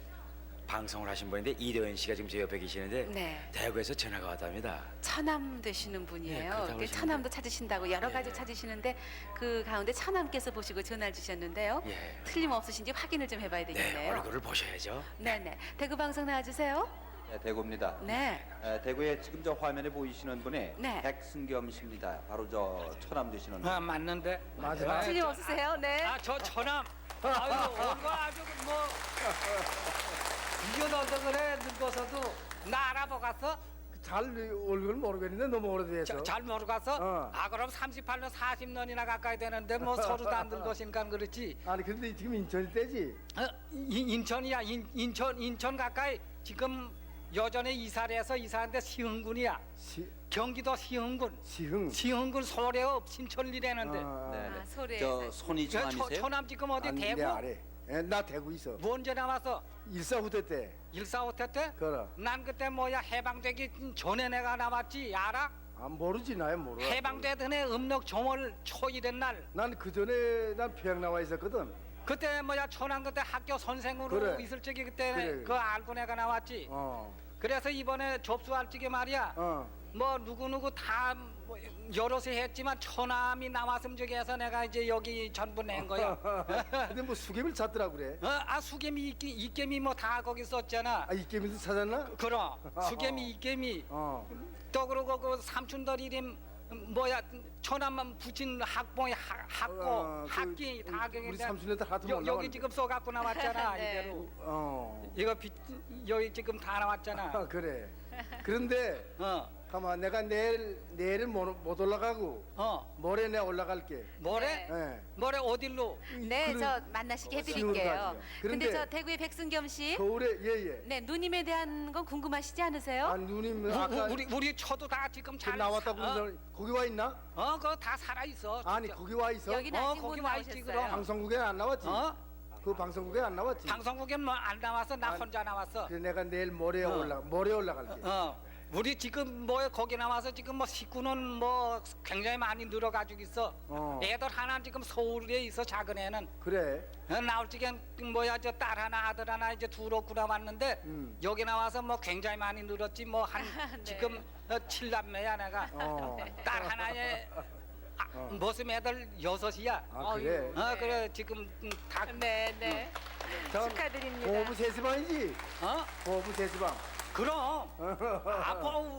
방송을 하신 분인데 이도현 씨가 지금 제 옆에 계시는데 네. 대구에서 전화가 왔답니다. 처남 되시는 분이에요. 그렇다고 근데 하시는데. 처남도 찾으신다고 여러 가지 찾으시는데 그 가운데 처남께서 보시고 전화를 주셨는데요. 예. 틀림없으신지 확인을 좀 해봐야 되겠네요. 네, 얼굴을 보셔야죠. 네네. 대구 방송 나와주세요. 네, 대구입니다. 네. 대구에 지금 저 화면에 보이시는 분이 네. 백승겸 씨입니다. 바로 저 처남 되시는 분. 맞는데. 맞아요. 틀림없으세요. 네. 저 처남. 아유, 얼굴 아주 이겨놓던 거래 늙어서도 나 알아보갔어? 잘 얼굴 모르겠는데 너무 오래돼서. 잘 모르겠어? 그럼 38년 40년이나 가까이 되는데 서로도 안 늙으시니까 그렇지. 아니 근데 지금 인천이 때지? 인천이야. 인천 가까이 지금 여전히 이사를 해서 이사한데 시흥군이야. 경기도 시흥군. 시흥군 소래읍 신천리라는데. 네. 소래. 저 손이 좀 아니세요? 처남 지금 어디 대구? 예, 나 대구 있어. 뭐 언제 나왔어? 일사후퇴 때. 145태 때? 그래. 난 그때 뭐야 해방되기 전에 내가 나왔지 알아? 아 모르지 나야 모르. 해방되던 해 음력 정월 초일의 날 난 그 전에 난 평양 나와 있었거든. 그때 뭐야 천안 그때 학교 선생으로 그래. 있을 적에 그때 그래. 그거 알고 내가 나왔지. 그래서 이번에 접수할 적에 말이야. 뭐 누구누구 다 뭐 여럿이 했지만 처남이 나왔음 적에서 내가 이제 여기 전부 낸 거야. 근데 뭐 수개미를 찾더라 그래. 수개미 이개미 뭐 다 거기 썼잖아. 아 이개미도 찾았나? 그럼 수개미 이개미 또 그러고 그 삼촌들 이름 뭐야 처남만 붙인 학봉이 학고 학기 다 우리 그게 삼촌네들 하도 못 여기 나왔는데. 지금 써갖고 나왔잖아 네. 이대로. 어. 이거 여기 지금 다 나왔잖아. 아, 그래. 그런데 가만 내가 내일은 못 올라가고 모레 내가 올라갈게. 모레? 네. 모레 어딜로? 네, 저 만나시게 해드릴게요. 지금까지요. 근데 그런데 저 대구의 백승겸 씨, 겨울에 예예. 네 누님에 대한 건 궁금하시지 않으세요? 아 누님 아까 우리 처도 다 지금 잘 나왔다고 그런 사람 거기 와 있나? 그거 다 살아 있어. 아니 거기 와 있어? 여기는 아직 못 거기 와 있지 나오셨어요. 그럼. 방송국에 안 나왔지? 그 방송국에 안 나왔지? 방송국에 뭐 안 나와서 나 혼자 나왔어. 그래 내가 내일 모레 올라갈게. 우리 지금 뭐 거기 나와서 지금 뭐 식구는 뭐 굉장히 많이 늘어가지고 있어. 애들 하나 지금 서울에 있어 작은 애는. 그래. 나올 적에 뭐야 저 딸 하나 아들 하나 이제 둘 없고 나왔는데 여기 나와서 뭐 굉장히 많이 늘었지 뭐 한 지금 7남매야 내가. 딸 하나에 모습 애들 6이야. 아 그래. 그래 지금 다. 네네. 축하드립니다. 보부 세스방이지? 보부 세스방. 그럼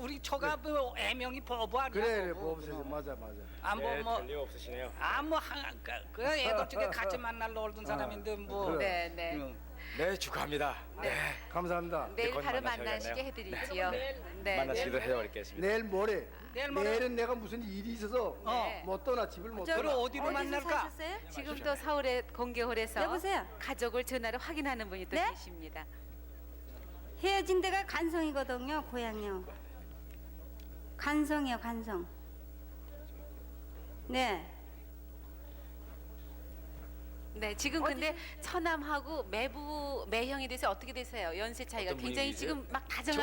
우리 처가 뭐 애명이 보부 아니야? 그래 보부 세스방 맞아. 별일 없으시네요. 그 애들 중에 같이 만날 놀던 사람인데 뭐. 네네. 네, 축하합니다. 네. 감사합니다. 내일 곧 바로 만나셔야겠네요. 만나시게 해드리지요. 네. 만나시기도 해드리겠습니다. 내일 모레. 내일 모레. 내일은 내가 무슨 일이 있어서 못 떠나 집을 못 떠나. 그럼 어디로 만날까? 사셨어요? 지금 또 서울의 공개홀에서 여보세요? 가족을 전화로 확인하는 분이 또 네? 계십니다. 헤어진 데가 간성이거든요, 고향이요. 간성이요, 간성. 네. 네, 지금 근데 처남하고 매형에 대해서 어떻게 되세요? 연세 차이가 어떤 굉장히 분위기세요? 지금 막 다정하게